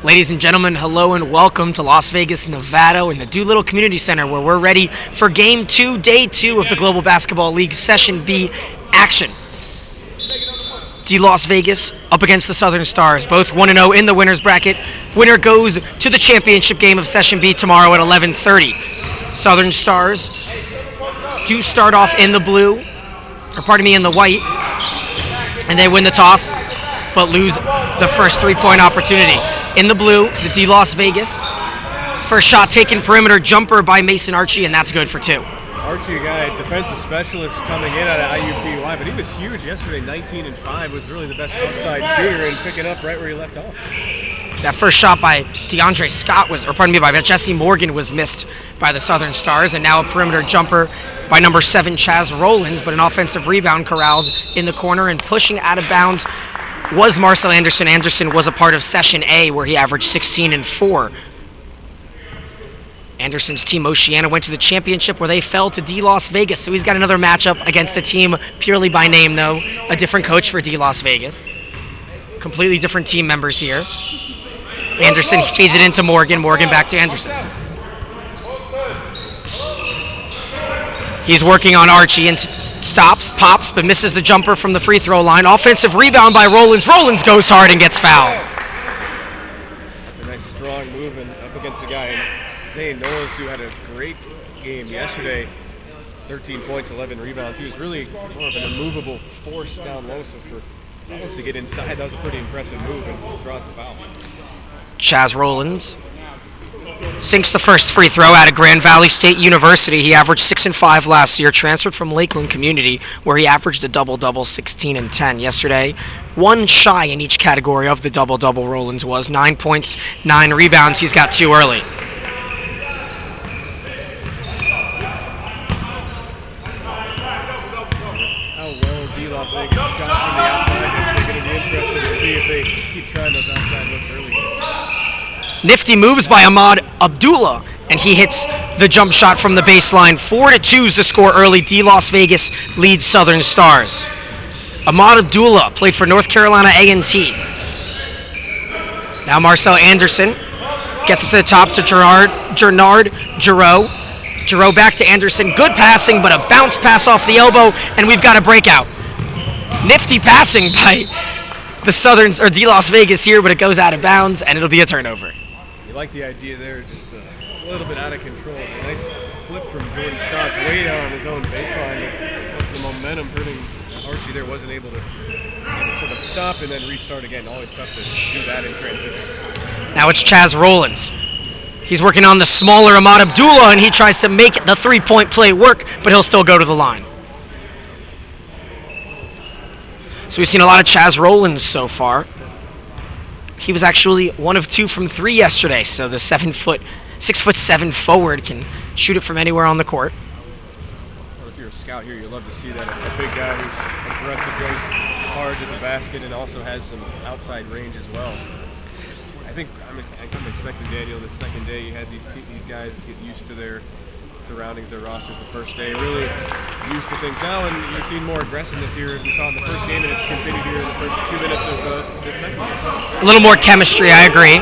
Ladies and gentlemen, hello and welcome to Las Vegas, Nevada in the Doolittle Community Center where we're ready for Game 2, Day 2 of the Global Basketball League Session B action. Las Vegas up against the Southern Stars, both 1-0 in the winner's bracket. Winner goes to the championship game of Session B tomorrow at 11:30. Southern Stars do start off in the blue, in the white, and they win the toss, but lose the first three-point opportunity. In the blue, the Las Vegas. First shot taken, perimeter jumper by Mason Archie, and that's good for two. Archie, a guy, defensive specialist coming in out of IUPUI, but he was huge yesterday, 19 and 5, was really the best outside shooter and picking up right where he left off. That first shot by by Jesse Morgan was missed by the Southern Stars, and now a perimeter jumper by number 7, Chaz Rollins, but an offensive rebound corralled in the corner and pushing out of bounds was Marcel Anderson. Anderson was a part of Session A where he averaged 16 and 4. Anderson's team, Oceana, went to the championship where they fell to Las Vegas, so he's got another matchup against a team purely by name, though. A different coach for Las Vegas. Completely different team members here. Anderson feeds it into Morgan. Morgan back to Anderson. He's working on Archie and stops, pops, but misses the jumper from the free throw line. Offensive rebound by Rollins. Rollins goes hard and gets fouled. That's a nice strong move and up against the guy. Zane Knowles, who had a great game yesterday. 13 points, 11 rebounds. He was really more of an immovable force down low, so for Knowles to get inside, that was a pretty impressive move and draws the foul. Chaz Rollins sinks the first free throw out of Grand Valley State University. He averaged 6 and 5 last year, transferred from Lakeland Community, where he averaged a double-double, 16 and 10 yesterday. One shy in each category of the double-double Rollins was. 9 points, 9 rebounds. He's got 2 early. How well Las Vegas shot from the outside. They're going to be interested to see if they keep trying those outside looks early. Nifty moves by Ahmad Abdullah, and he hits the jump shot from the baseline. 4-2 to score early. Las Vegas leads Southern Stars. Ahmad Abdullah played for North Carolina A&T. Now Marcel Anderson gets it to the top to Gernard Giroux. Giroux back to Anderson. Good passing, but a bounce pass off the elbow, and we've got a breakout. Nifty passing by the Las Vegas here, but it goes out of bounds, and it'll be a turnover. You like the idea there, just a little bit out of control. A nice flip from Jordan Stotts way down on his own baseline. But the momentum hurting Archie there, wasn't able to sort of stop and then restart again. Always tough to do that in transition. Now it's Chaz Rollins. He's working on the smaller Ahmad Abdullah, and he tries to make the three-point play work, but he'll still go to the line. So we've seen a lot of Chaz Rollins so far. He was actually 1 of 2 from 3 yesterday, so the 6'7" forward can shoot it from anywhere on the court. Well, if you're a scout here, you love to see that. A big guy who's aggressive, goes hard to the basket, and also has some outside range as well. I'm expecting Daniel the second day. You had these guys get used to their surroundings, their rosters the first day, really used to things now, and you've seen more aggressiveness here. We saw in the first game, and it's continued here in the first 2 minutes of the second game. A little more chemistry, I agree.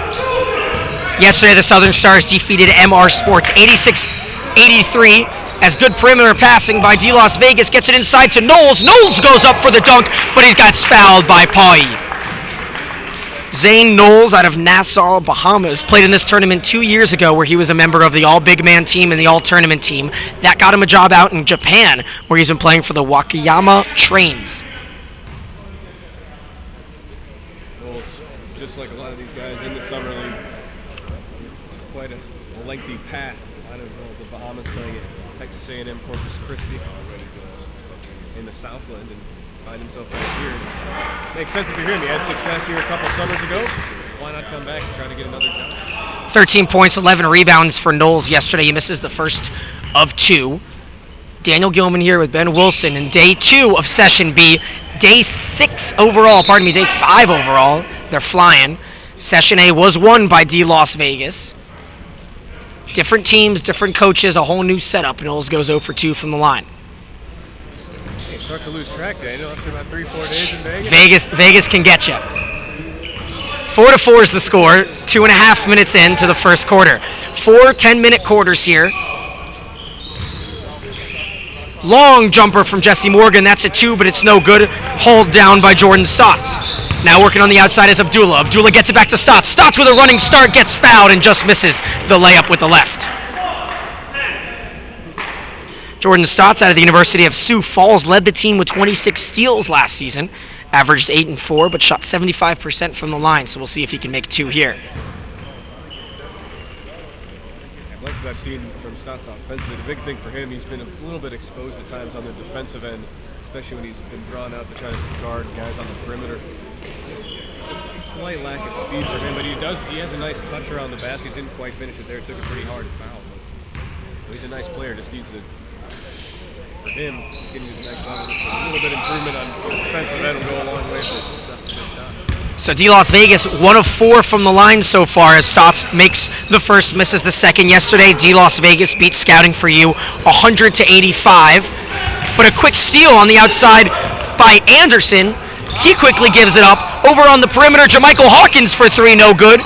Yesterday, the Southern Stars defeated MR Sports 86-83 as good perimeter passing by Las Vegas gets it inside to Knowles. Knowles goes up for the dunk, but he got fouled by Pauly. Zane Knowles out of Nassau, Bahamas, played in this tournament 2 years ago where he was a member of the all-big man team and the all-tournament team. That got him a job out in Japan where he's been playing for the Wakayama Trains. Knowles, just like a lot of these guys in the summer league, quite a lengthy path out of the Bahamas, playing at Texas A&M Corpus Christi in the Southland, and find himself back here. Makes sense if you're him. He had success here a couple summers ago. Why not come back and try to get another job? 13 points, 11 rebounds for Knowles yesterday. He misses the first of 2. Daniel Gilman here with Ben Wilson in day 2 of Session B. Day 5 overall. They're flying. Session A was won by Las Vegas. Different teams, different coaches, a whole new setup. Knowles goes 0 for 2 from the line. Start to lose track, Daniel, after about 3-4 days in Vegas. Vegas can get you. 4-4 is the score. 2.5 minutes into the first quarter. 4 10-minute quarters here. Long jumper from Jesse Morgan. That's a 2, but it's no good. Hauled down by Jordan Stotts. Now working on the outside is Abdullah. Abdullah gets it back to Stotts. Stotts with a running start gets fouled and just misses the layup with the left. Jordan Stotts out of the University of Sioux Falls led the team with 26 steals last season. Averaged 8 and 4, but shot 75% from the line, so we'll see if he can make 2 here. I like what I've seen from Stotts offensively. The big thing for him, he's been a little bit exposed at times on the defensive end, especially when he's been drawn out to try to guard guys on the perimeter. Slight lack of speed for him, but he has a nice touch around the basket. Didn't quite finish it there. Took a pretty hard foul. But he's a nice player. Just needs to, for him, getting to the next level. Just a little bit improvement on the defensive end will go a long way for stuff to get done. So D-Las Vegas, 1 of 4 from the line so far as Stotts makes the first, misses the second. Yesterday, D-Las Vegas beat Scouting for You 100-85. But a quick steal on the outside by Anderson. He quickly gives it up. Over on the perimeter, Jermichael Hawkins for 3, no good.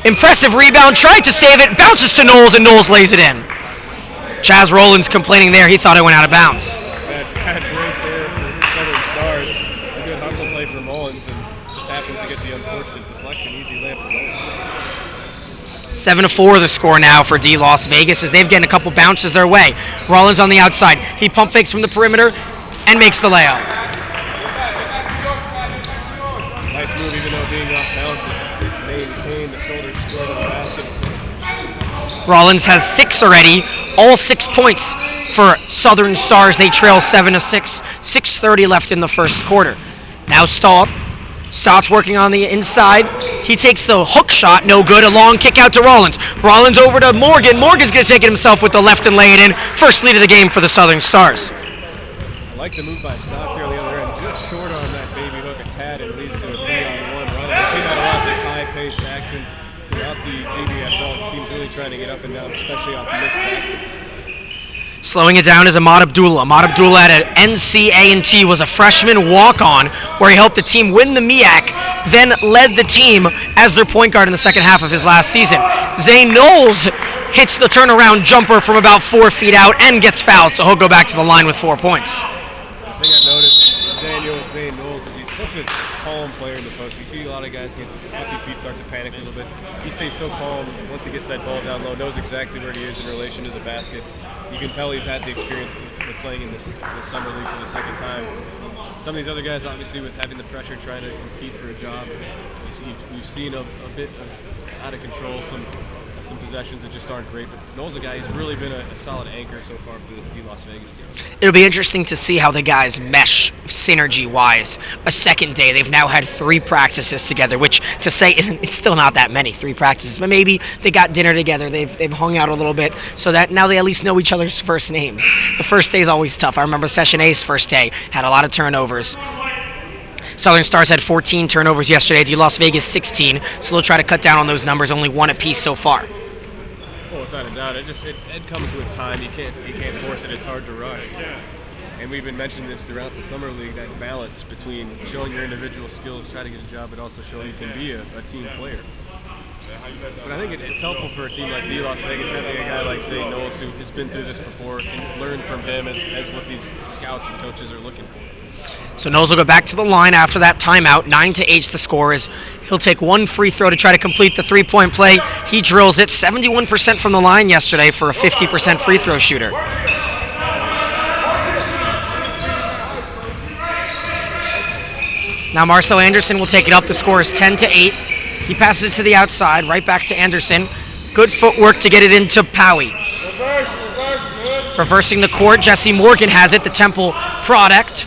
Impressive rebound, tried to save it, bounces to Knowles, and Knowles lays it in. Chaz Rollins complaining there, he thought it went out of bounds. Bad break there for the Southern Stars. A good hustle play for Mullins, and just happens to get the unfortunate deflection. Easy layup for Mullins. 7-4 the score now for D-Las Vegas as they've getting a couple bounces their way. Rollins on the outside. He pump fakes from the perimeter and makes the layup. Nice move, even though being off bounds, maintain the shoulder square to the basket. Rollins has 6 already, all 6 points for Southern Stars. They trail 7-6. 6:30 left in the first quarter. Now Stotts working on the inside. He takes the hook shot, no good. A long kick out to Rollins. Rollins over to Morgan. Morgan's going to take it himself with the left and lay it in. First lead of the game for the Southern Stars. I like the move by Stotts here on the other end. Just short on that baby hook a tad and leads to a 3-on-1 run. We've seen that a lot, this high-paced action throughout the GBSL. Teams really trying to get up and down, especially off the missed basket. Slowing it down is Ahmad Abdullah. Ahmad Abdullah at NCA&T was a freshman walk-on where he helped the team win the MEAC, then led the team as their point guard in the second half of his last season. Zane Knowles hits the turnaround jumper from about 4 feet out and gets fouled, so he'll go back to the line with 4 points. The thing I've noticed with Zane Knowles is he's such a calm player in the post. You see a lot of guys get happy feet, start to panic a little bit. He stays so calm once he gets that ball down low, knows exactly where he is in relation to the basket. You can tell he's had the experience with playing in this summer league for the second time. Some of these other guys, obviously, with having the pressure, trying to compete for a job, we've seen a bit of out of control, some possessions that just aren't great. But Knowles, a guy, he's really been a solid anchor so far for this Las Vegas team. It'll be interesting to see how the guys mesh synergy-wise. A second day, they've now had 3 practices together, which to say it's still not that many, 3 practices. But maybe they got dinner together, they've hung out a little bit, so that now they at least know each other's first names. The first day is always tough. I remember Session A's first day had a lot of turnovers. Southern Stars had 14 turnovers yesterday. D-Las Vegas 16, so they'll try to cut down on those numbers. Only 1 apiece so far. Well, without a doubt, it comes with time. You can't force it. It's hard to rush. And we've been mentioning this throughout the summer league, that balance between showing your individual skills, try to get a job, but also showing you can be a team player. But I think it's helpful for a team like D-Las Vegas having a guy like Zane Knowles who has been through this before and learn from him as what these scouts and coaches are looking for. So Knowles will go back to the line after that timeout. 9-8 the score is. He'll take 1 free throw to try to complete the 3-point play. He drills it. 71% from the line yesterday for a 50% free throw shooter. Now Marcel Anderson will take it up. The score is 10-8. He passes it to the outside, right back to Anderson. Good footwork to get it into Powie. Reversing the court, Jesse Morgan has it, the Temple product.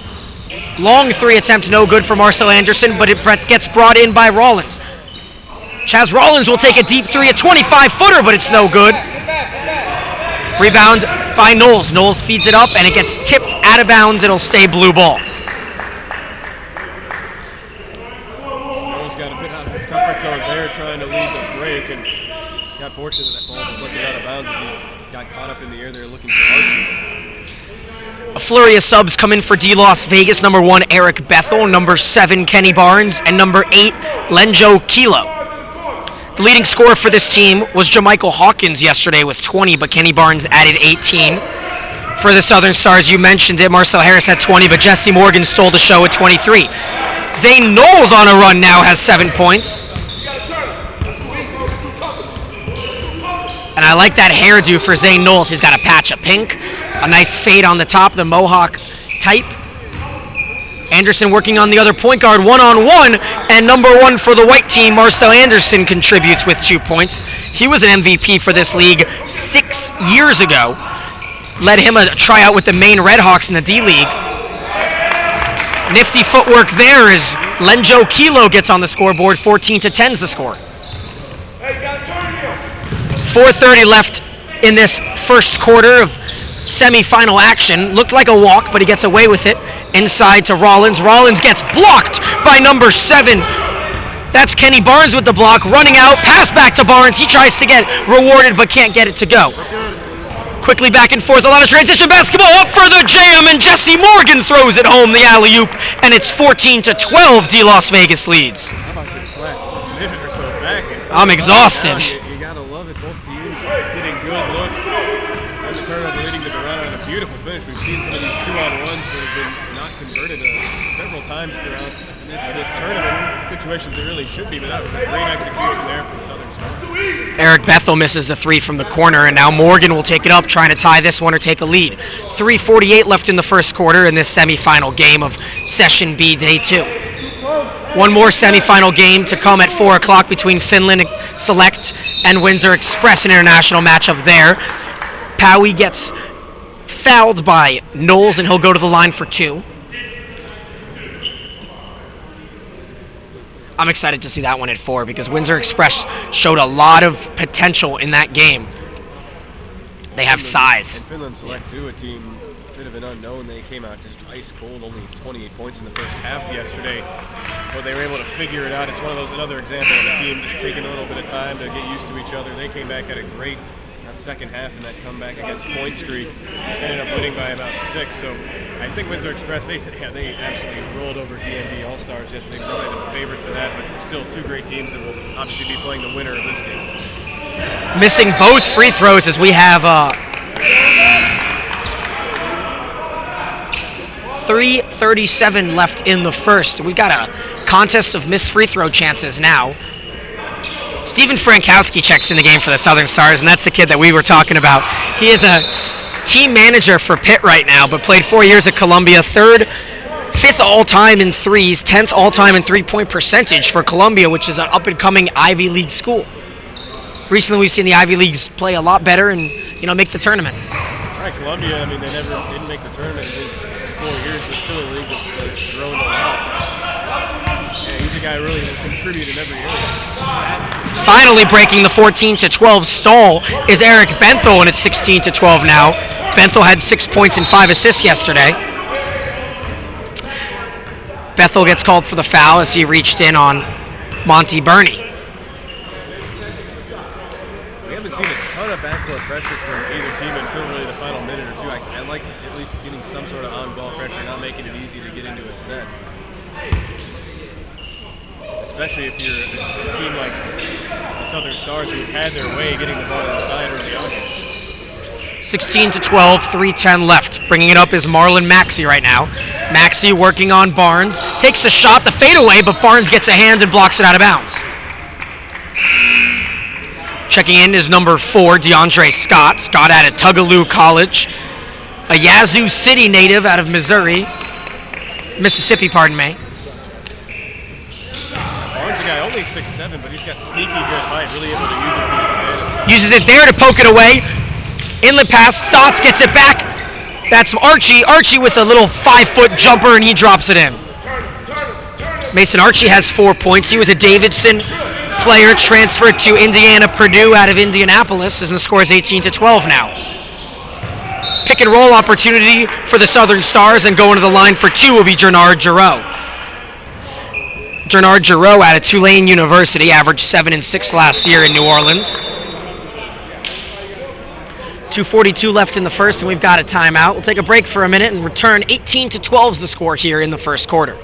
Long 3 attempt, no good for Marcel Anderson, but it gets brought in by Rollins. Chaz Rollins will take a deep 3, a 25-footer, but it's no good. Rebound by Knowles. Knowles feeds it up, and it gets tipped out of bounds. It'll stay blue ball. Knowles got a bit out of his comfort zone there, trying to lead the break, and got fortunate that ball was looking out of bounds as he got caught up in the air there looking for Archie. A flurry of subs come in for D Las Vegas. Number 1, Eric Bethel. Number 7, Kenny Barnes. And number 8, Lenjo Kilo. The leading scorer for this team was Jamichael Hawkins yesterday with 20, but Kenny Barnes added 18. For the Southern Stars, you mentioned it, Marcel Harris had 20, but Jesse Morgan stole the show with 23. Zane Knowles on a run now has 7 points. And I like that hairdo for Zane Knowles. He's got a patch of pink, a nice fade on the top, the Mohawk type. Anderson working on the other point guard one-on-one, and number 1 for the white team, Marcel Anderson, contributes with 2 points. He was an MVP for this league 6 years ago. Led him a tryout with the Maine Redhawks in the D-League. Nifty footwork there as Lenjo Kilo gets on the scoreboard. 14-10's the score. 4:30 left in this first quarter of semi-final action. Looked like a walk, but he gets away with it. Inside to Rollins. Rollins gets blocked by number 7. That's Kenny Barnes with the block. Running out, pass back to Barnes. He tries to get rewarded, but can't get it to go. Quickly back and forth, a lot of transition basketball. Up for the jam, and Jesse Morgan throws it home, the alley-oop, and it's 14-12, D Las Vegas leads. How about this last minute or so back? I'm exhausted. You gotta love it. Both teams getting good looks. And the turnover leading to Dorado and a beautiful finish. We've seen some of these 2-on-1s that have been not converted several times throughout this tournament. Situations that really should be, but that was a great execution there from Southern Stars. Eric Bethel misses the 3 from the corner, and now Morgan will take it up, trying to tie this one or take a lead. 3:48 left in the first quarter in this semifinal game of Session B Day 2. One more semifinal game to come at 4 o'clock between Finland Select and Windsor Express, an international matchup there. Powie gets fouled by Knowles, and he'll go to the line for 2. I'm excited to see that one at 4 because Windsor Express showed a lot of potential in that game. They have size. And Finland Select, too, a team a bit of an unknown. They came out just ice cold, only 28 points in the first half yesterday. But they were able to figure it out. It's one of those, another example of a team just taking a little bit of time to get used to each other. They came back at a great second half in that comeback against Point Street. Ended up winning by about 6. So I think Windsor Express, they absolutely rolled over DMV All-Stars yesterday. They're probably the favorites of that, but still 2 great teams that will obviously be playing the winner of this game. Missing both free throws as we have 3:37 left in the first. We've got a contest of missed free throw chances now. Stephen Frankowski checks in the game for the Southern Stars, and that's the kid that we were talking about. He is a team manager for Pitt right now, but played 4 years at Columbia, 5th all-time in threes, 10th all-time in three-point percentage for Columbia, which is an up-and-coming Ivy League school. Recently, we've seen the Ivy Leagues play a lot better and, make the tournament. All right, Columbia, they didn't make the tournament in his 4 years, but still a league that's grown a lot. Yeah, he's a guy who really contributed in every area. Finally breaking the 14-12 stall is Eric Benthel, and it's 16-12 now. Benthel had 6 points and 5 assists yesterday. Bethel gets called for the foul as he reached in on Monty Burney. We haven't seen a ton of backcourt pressure from either team until really the final minute or 2. I like at least getting some sort of on-ball pressure, not making it easy to get into a set. Especially if you're a team like the Southern Stars who had their way getting the ball inside early on. 16-12, 3:10 left. Bringing it up is Marlon Maxey right now. Maxey working on Barnes. Takes the shot, the fadeaway, but Barnes gets a hand and blocks it out of bounds. Checking in is number 4, DeAndre Scott. Scott out of Tougaloo College. A Yazoo City native out of Mississippi, pardon me. Barnes, a guy only 6'7", but he's got sneaky good height, really able to use it to his advantage. Uses it there to poke it away. Inlet pass, Stotts gets it back. That's Archie. Archie with a little 5-foot jumper, and he drops it in. Mason Archie has 4 points. He was a Davidson player, transferred to Indiana Purdue out of Indianapolis, and the score is 18-12 now. Pick and roll opportunity for the Southern Stars, and going to the line for 2 will be Gernard Giroux. Gernard Giroux out of Tulane University, averaged 7 and 6 last year in New Orleans. 2:42 left in the first, and we've got a timeout. We'll take a break for a minute and return. 18-12 is the score here in the first quarter.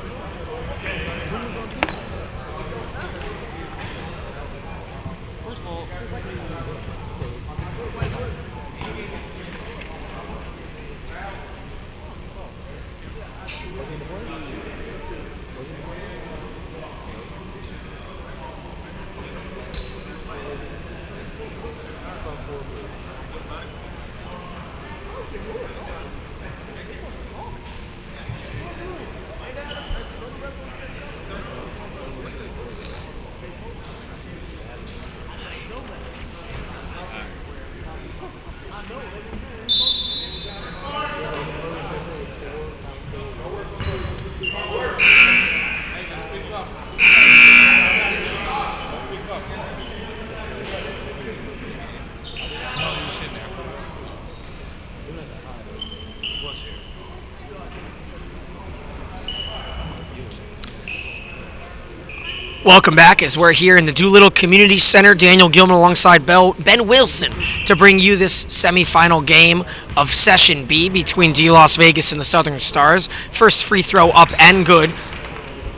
Welcome back as we're here in the Doolittle Community Center. Daniel Gilman alongside Ben Wilson to bring you this semifinal game of Session B between D Las Vegas and the Southern Stars. First free throw up and good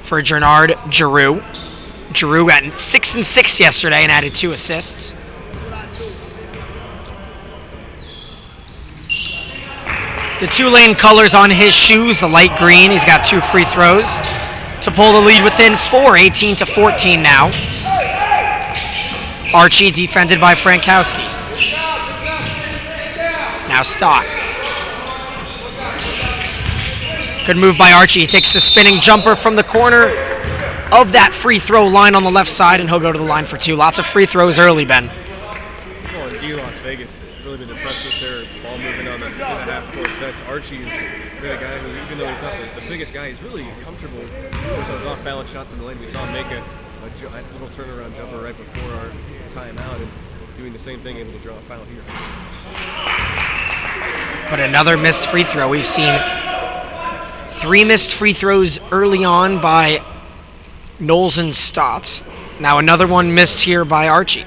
for Gernard Giroux. Giroux got 6 and 6 yesterday and added 2 assists. The Tulane colors on his shoes, the light green. He's got 2 free throws to pull the lead within 4, 18-14 now. Archie defended by Frankowski. Now Stott. Good move by Archie. He takes the spinning jumper from the corner of that free throw line on the left side, and he'll go to the line for 2. Lots of free throws early, Ben. Well, and D Las Vegas really been impressed with their ball movement on the 2.5-court sets. Archie is a guy who, even though he's not the biggest guy, he's really comfortable with those off-balance shots in the lane. We saw him make a little turnaround jumper right before our timeout and doing the same thing, able to draw a foul here. But another missed free throw. We've seen 3 missed free throws early on by Knowles and Stotts. Now another one missed here by Archie.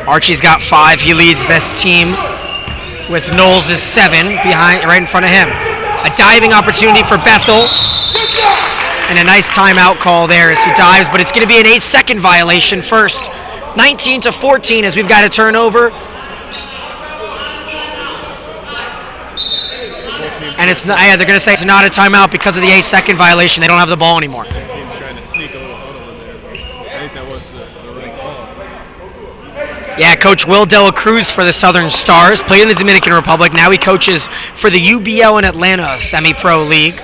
Archie's got 5. He leads this team with Knowles' 7 behind, right in front of him. A diving opportunity for Bethel. And a nice timeout call there as he dives, but it's going to be an 8-second violation first. 19-14 as we've got a turnover. And it's not, yeah, they're going to say it's not a timeout because of the 8-second violation. They don't have the ball anymore. Trying to sneak a little huddle in there. I think that was the right call. Yeah, Coach Will Dela Cruz for the Southern Stars, played in the Dominican Republic. Now he coaches for the UBL in Atlanta Semi-Pro League.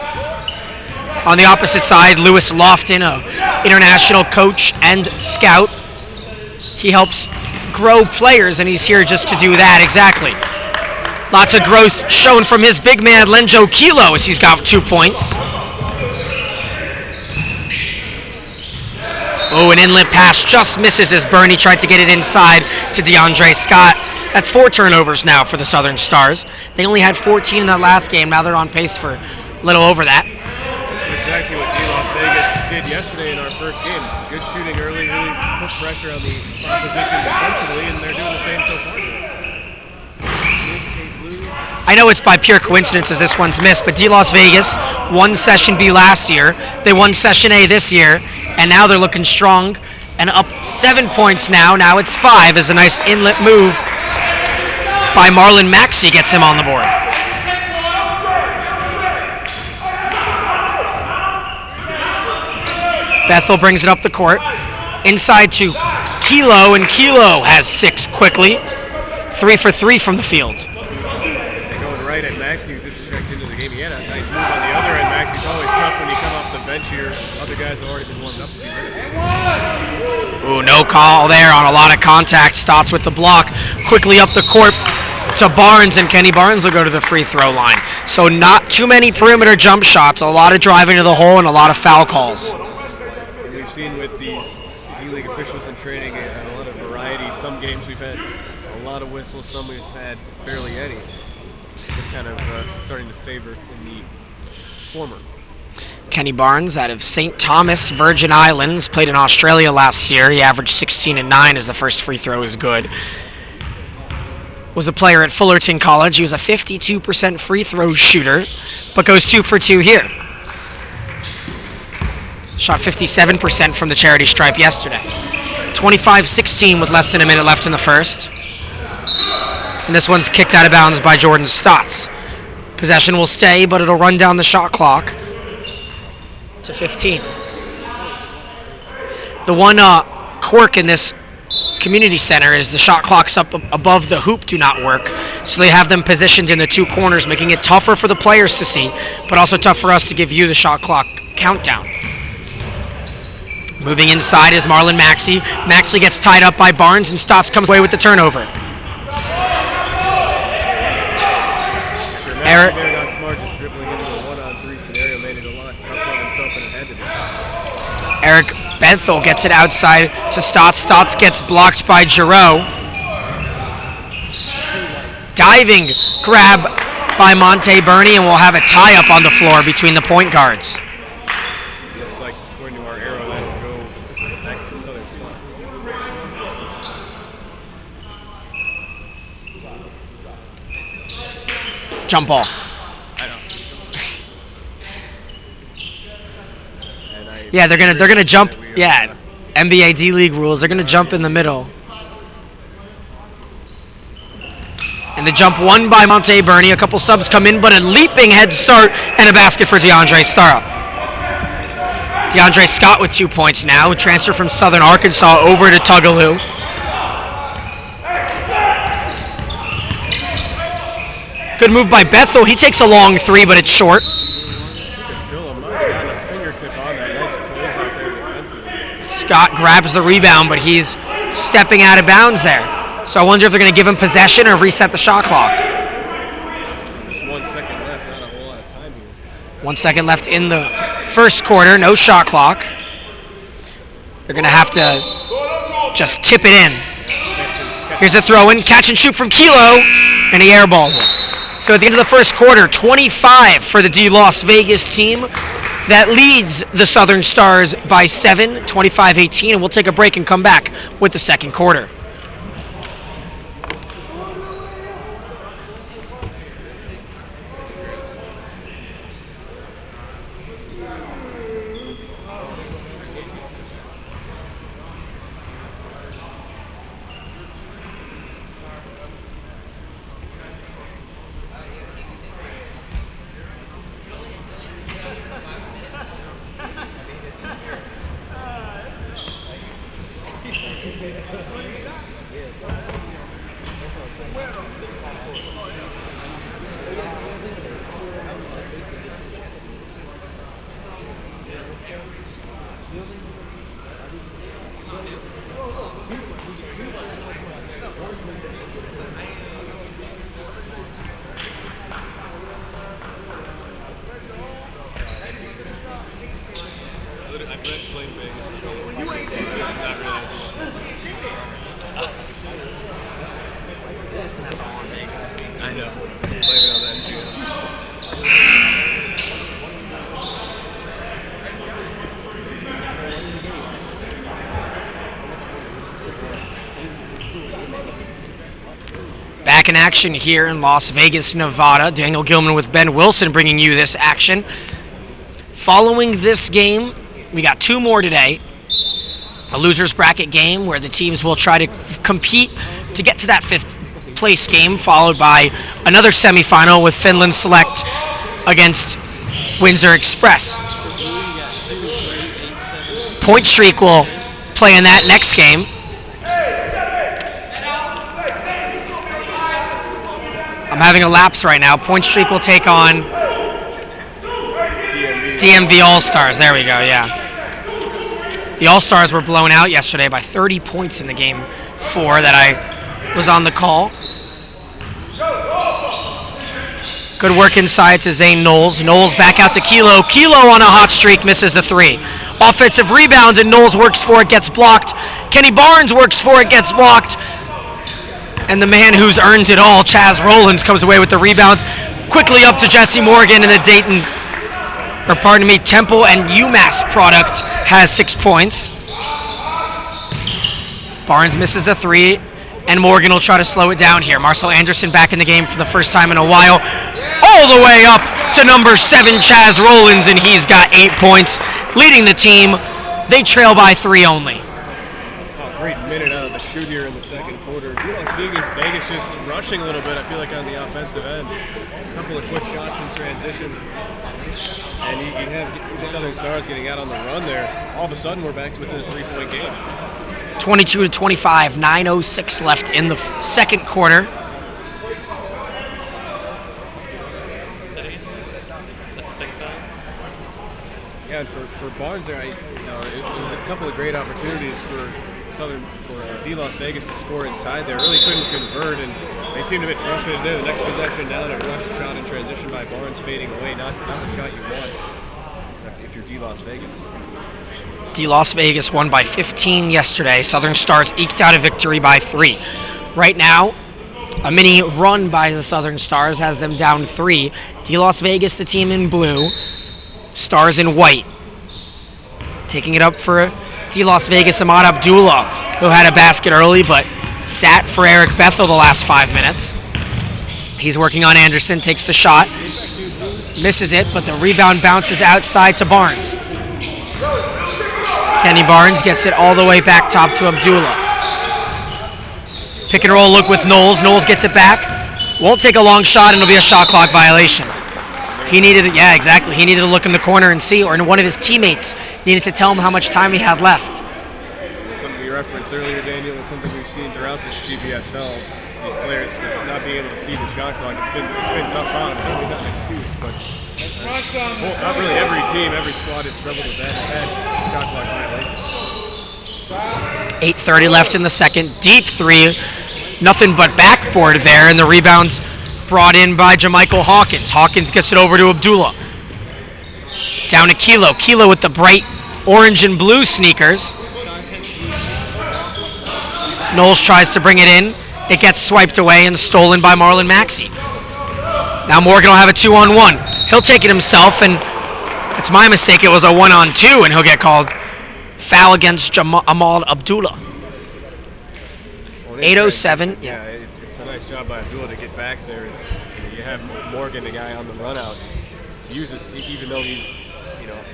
On the opposite side, Lewis Lofton, an international coach and scout. He helps grow players, and he's here just to do that, exactly. Lots of growth shown from his big man, Lenjo Kilo, as he's got 2 points. Oh, an inlet pass just misses as Bernie tried to get it inside to DeAndre Scott. That's 4 turnovers now for the Southern Stars. They only had 14 in that last game. Now they're on pace for a little over that. Exactly what D Las Vegas did yesterday in our first game. Good shooting early, really put pressure on the opposition defensively, and they're doing the same so far. I know it's by pure coincidence as this one's missed, but D Las Vegas won Session B last year. They won Session A this year, and now they're looking strong and up 7 points now. Now it's 5 as a nice inlet move by Marlon Maxey gets him on the board. Bethel brings it up the court. Inside to Kilo, and Kilo has 6 quickly. 3 for 3 from the field. Going right at Maxey, who just checked into the game. He had a nice move on the other end. Maxey's always tough when you come off the bench here. Other guys have already been warmed up. Ooh, no call there on a lot of contact. Stotts with the block. Quickly up the court to Barnes, and Kenny Barnes will go to the free throw line. So not too many perimeter jump shots. A lot of driving to the hole and a lot of foul calls. We've seen with these D-League officials in training a lot of variety. Some games we've had a lot of whistles, some we've had barely any. It's kind of starting to favor in the former. Kenny Barnes out of St. Thomas, Virgin Islands, played in Australia last year. He averaged 16 and 9 as the first free throw is good. Was a player at Fullerton College. He was a 52% free throw shooter, but goes 2 for 2 here. Shot 57% from the charity stripe yesterday. 25-16 with less than a minute left in the first. And this one's kicked out of bounds by Jordan Stotts. Possession will stay, but it'll run down the shot clock to 15. The one quirk in this community center is the shot clocks up above the hoop do not work, so they have them positioned in the two corners, making it tougher for the players to see, but also tough for us to give you the shot clock countdown. Moving inside is Marlon Maxey. Maxey gets tied up by Barnes, and Stotts comes away with the turnover. Eric Bethel gets it outside to Stotts. Stotts gets blocked by Giroux. Diving grab by Monte Burney, and we'll have a tie-up on the floor between the point guards. Looks like according to our arrow, that'll go back to the Southern Star. Jump ball. Yeah, they're gonna jump. Yeah, NBA D-League rules. They're gonna jump in the middle. And the jump won by Monte Burney. A couple subs come in, but a leaping head start and a basket for DeAndre Starr. DeAndre Scott with 2 points now. Transfer from Southern Arkansas over to Tougaloo. Good move by Bethel. He takes a long three, but it's short. Scott grabs the rebound, but he's stepping out of bounds there. So I wonder if they're going to give him possession or reset the shot clock. Just 1 second left, not a whole lot of time here. 1 second left in the first quarter, no shot clock. They're going to have to just tip it in. Here's a throw in, catch and shoot from Kilo, and he airballs it. So at the end of the first quarter, 25 for the D Las Vegas team. That leads the Southern Stars by 7, 25-18, and we'll take a break and come back with the second quarter. Back in action here in Las Vegas, Nevada. Daniel Gilman with Ben Wilson bringing you this action. Following this game, we got 2 more today. A loser's bracket game where the teams will try to compete to get to that 5th place game, followed by another semifinal with Finland Select against Windsor Express. Point Streak will play in that next game. I'm having a lapse right now. Point Streak will take on DMV All-Stars. There we go, yeah. The All-Stars were blown out yesterday by 30 points in the game 4 that I was on the call. Good work inside to Zane Knowles. Knowles back out to Kilo. Kilo on a hot streak, misses the 3. Offensive rebound, and Knowles works for it, gets blocked. Kenny Barnes works for it, gets blocked. And the man who's earned it all, Chaz Rollins, comes away with the rebound. Quickly up to Jesse Morgan, and the Dayton or pardon me, Temple and UMass product has 6 points. Barnes misses a 3, and Morgan will try to slow it down here. Marcel Anderson back in the game for the first time in a while. All the way up to number 7, Chaz Rollins, and he's got 8 points, leading the team. They trail by 3 only. Great minute out of the shoot here in the second quarter. Vegas just rushing a little bit, I feel like, on the offensive end. A couple of quick shots in transition. And you have the Southern Stars getting out on the run there. All of a sudden, we're back to within a 3-point game. 22-25, 9:06 left in the second quarter. Yeah, and for Barnes there, it was a couple of great opportunities for Las Vegas to score inside there. Really couldn't convert, and they seemed a bit frustrated there. The next possession down, a rush shot in transition by Barnes fading away. Not the shot you want if you're Las Vegas. Las Vegas won by 15 yesterday. Southern Stars eked out a victory by 3. Right now, a mini run by the Southern Stars has them down 3. Las Vegas, the team in blue, Stars in white. Taking it up for Las Vegas, Ahmad Abdullah, who had a basket early but sat for Eric Bethel the last 5 minutes. He's working on Anderson, takes the shot, misses it, but the rebound bounces outside to Barnes. Kenny Barnes gets it all the way back top to Abdullah. Pick and roll look with Knowles. Knowles gets it back. Won't take a long shot, and it'll be a shot clock violation. He needed it, yeah, exactly. He needed to look in the corner and see, or one of his teammates needed to tell him how much time he had left. Something you referenced earlier, Daniel, and something we've seen throughout this GBSL. These players not being able to see the shot clock. It's been tough on them. Certainly not an excuse, but not really every team, every squad has struggled with that. Has had shot clock violations. 8:30 left in the second. Deep 3. Nothing but backboard there, and the rebounds brought in by Jamichael Hawkins. Hawkins gets it over to Abdullah. Down to Kilo. Kilo with the bright orange and blue sneakers. Knowles tries to bring it in. It gets swiped away and stolen by Marlon Maxey. Now Morgan will have a 2-on-1. He'll take it himself, and it's my mistake. It was a 1-on-2, and he'll get called foul against Ahmad Abdullah. 8:07. Yeah, it's a nice job by Abdullah to get back there. You have Morgan, the guy on the run out, to use this, even though he's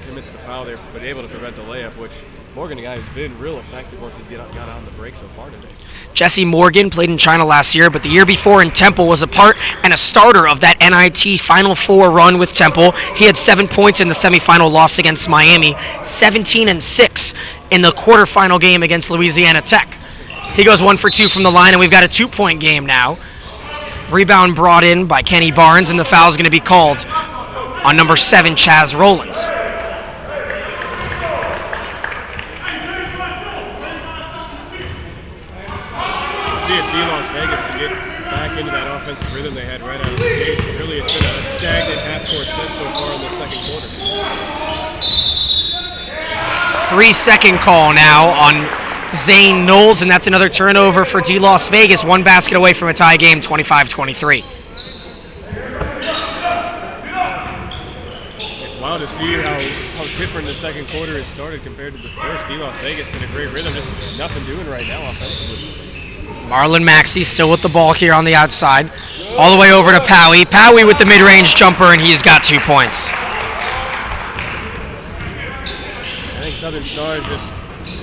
commits the foul there, but able to prevent the layup, which Morgan, the guy, has been real effective once he's got on the break so far today. Jesse Morgan played in China last year, but the year before in Temple was a part and a starter of that NIT Final Four run with Temple. He had 7 points in the semifinal loss against Miami, 17-6 in the quarterfinal game against Louisiana Tech. He goes 1 for 2 from the line, and we've got a 2-point game now. Rebound brought in by Kenny Barnes, and the foul is going to be called on number 7, Chaz Rollins. See if Las Vegas can get back into that offensive rhythm they had right out of the gate. Really, it's been a stagnant half-court set so far in the second quarter. 3-second call now on Zane Knowles, and that's another turnover for Las Vegas. 1 basket away from a tie game, 25-23. It's wild to see how different the second quarter has started compared to the first. Las Vegas in a great rhythm, just nothing doing right now offensively. Marlon Maxey still with the ball here on the outside. All the way over to Powie. Powie with the mid-range jumper, and he's got 2 points. I think Southern Stars just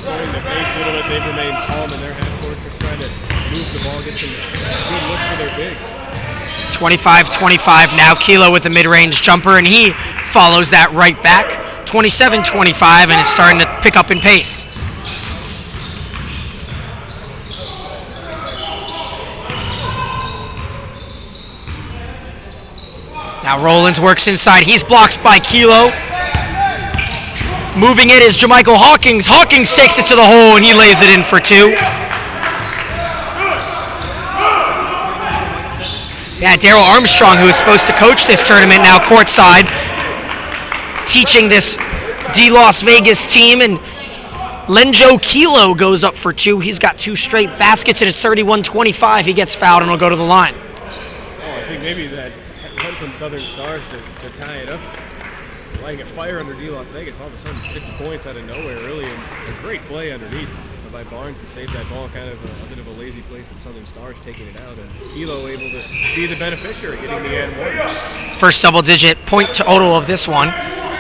slowing the pace a little bit. They've remained calm in their half court, just trying to move the ball, get some good looks for their big. 25-25 now. Kilo with the mid-range jumper, and he follows that right back. 27-25, and it's starting to pick up in pace. Now Rollins works inside. He's blocked by Kilo. Moving it is Jamichael Hawkins. Hawkins takes it to the hole, and he lays it in for 2. Yeah, Daryl Armstrong, who is supposed to coach this tournament, now courtside, teaching this Las Vegas team, and Lenjo Kilo goes up for 2. He's got 2 straight baskets, and it's 31-25. He gets fouled, and he'll go to the line. Oh, I think maybe that went from Southern Stars to tie it up. I lighting a fire under D Las Vegas. All of a sudden, 6 points out of nowhere early, and a great play underneath by Barnes to save that ball. Kind of a bit of a lazy play from Southern Stars, taking it out, and Hilo able to be the beneficiary, getting the and one. First double-digit point total of this one.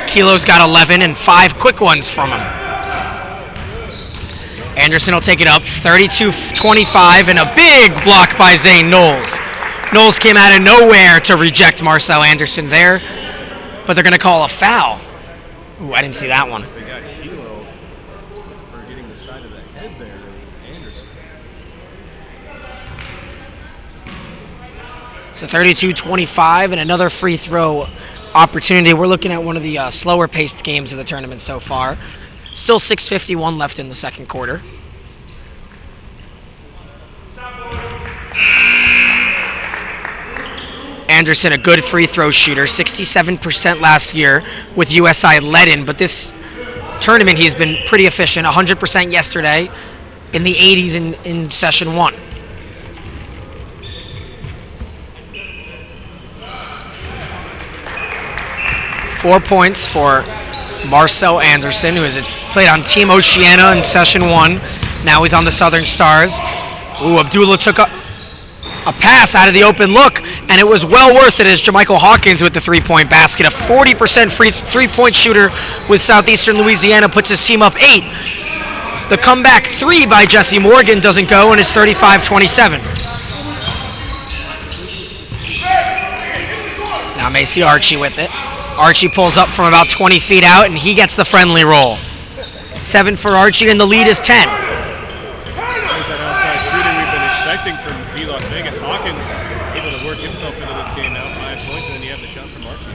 Kilo's got 11 and 5 quick ones from him. Anderson will take it up, 32-25, and a big block by Zane Knowles. Knowles came out of nowhere to reject Marcel Anderson there, but they're going to call a foul. Ooh, I didn't see that one. They got Hilo for getting the side of the head there, Anderson. So 32-25 and another free throw opportunity. We're looking at one of the slower paced games of the tournament so far. Still 6:51 left in the second quarter. Anderson, a good free throw shooter, 67% last year with USI Leadon, but this tournament he's been pretty efficient, 100% yesterday, in the 80s in session 1. Four points for Marcel Anderson, who has played on Team Oceania in session 1. Now he's on the Southern Stars. Ooh, Abdullah took a pass out of the open look, and it was well worth it as Jermichael Hawkins with the three-point basket. A 40% free three-point shooter with Southeastern Louisiana puts his team up 8. The comeback 3 by Jesse Morgan doesn't go, and it's 35-27. Now Macy Archie with it. Archie pulls up from about 20 feet out, and he gets the friendly roll. 7 for Archie, and the lead is 10. There's that outside shooting we've been expecting from D Las Vegas. Hawkins able to work himself into this game now, 5 points, and then you have the shot from Archie.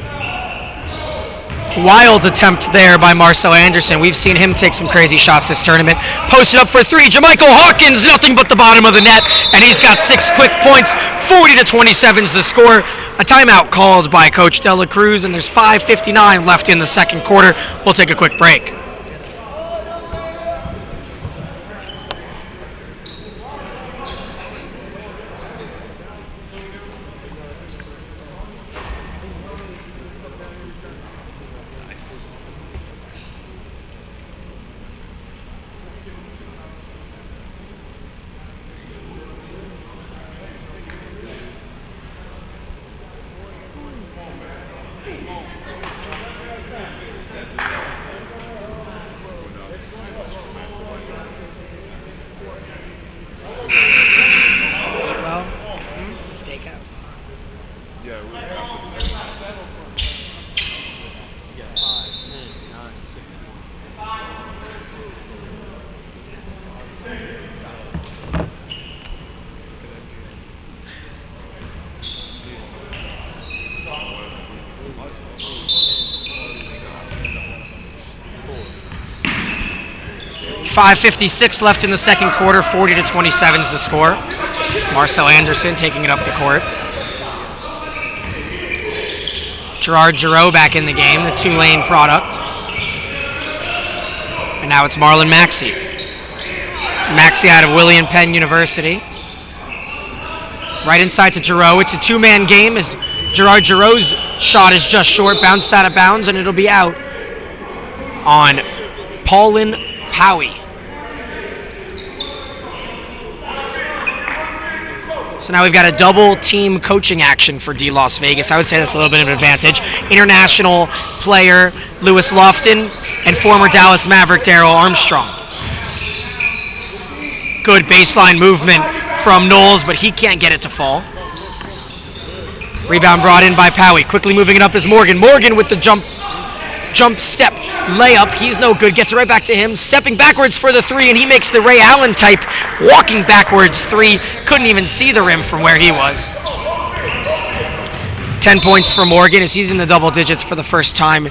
Wild attempt there by Marcel Anderson. We've seen him take some crazy shots this tournament. Posted up for 3. Jermichael Hawkins, nothing but the bottom of the net, and he's got 6 quick points. 40-27 is the score. A timeout called by Coach Dela Cruz, and there's 5:59 left in the second quarter. We'll take a quick break. .56 left in the second quarter, 40-27 is the score. Marcel Anderson taking it up the court. Gerard Giroux back in the game, the Tulane product. And now it's Marlon Maxey. Maxey out of William Penn University. Right inside to Giroux. It's a two-man game as Gerard Giroux's shot is just short, bounced out of bounds, and it'll be out on Paulin Howie. So now we've got a double team coaching action for D Las Vegas. I would say that's a little bit of an advantage. International player Lewis Lofton and former Dallas Maverick Darrell Armstrong. Good baseline movement from Knowles, but he can't get it to fall. Rebound brought in by Powie. Quickly moving it up is Morgan. Morgan with the jump step layup. He's no good. Gets it right back to him. Stepping backwards for the 3, and he makes the Ray Allen type walking backwards 3. Couldn't even see the rim from where he was. 10 points for Morgan as he's in the double digits for the first time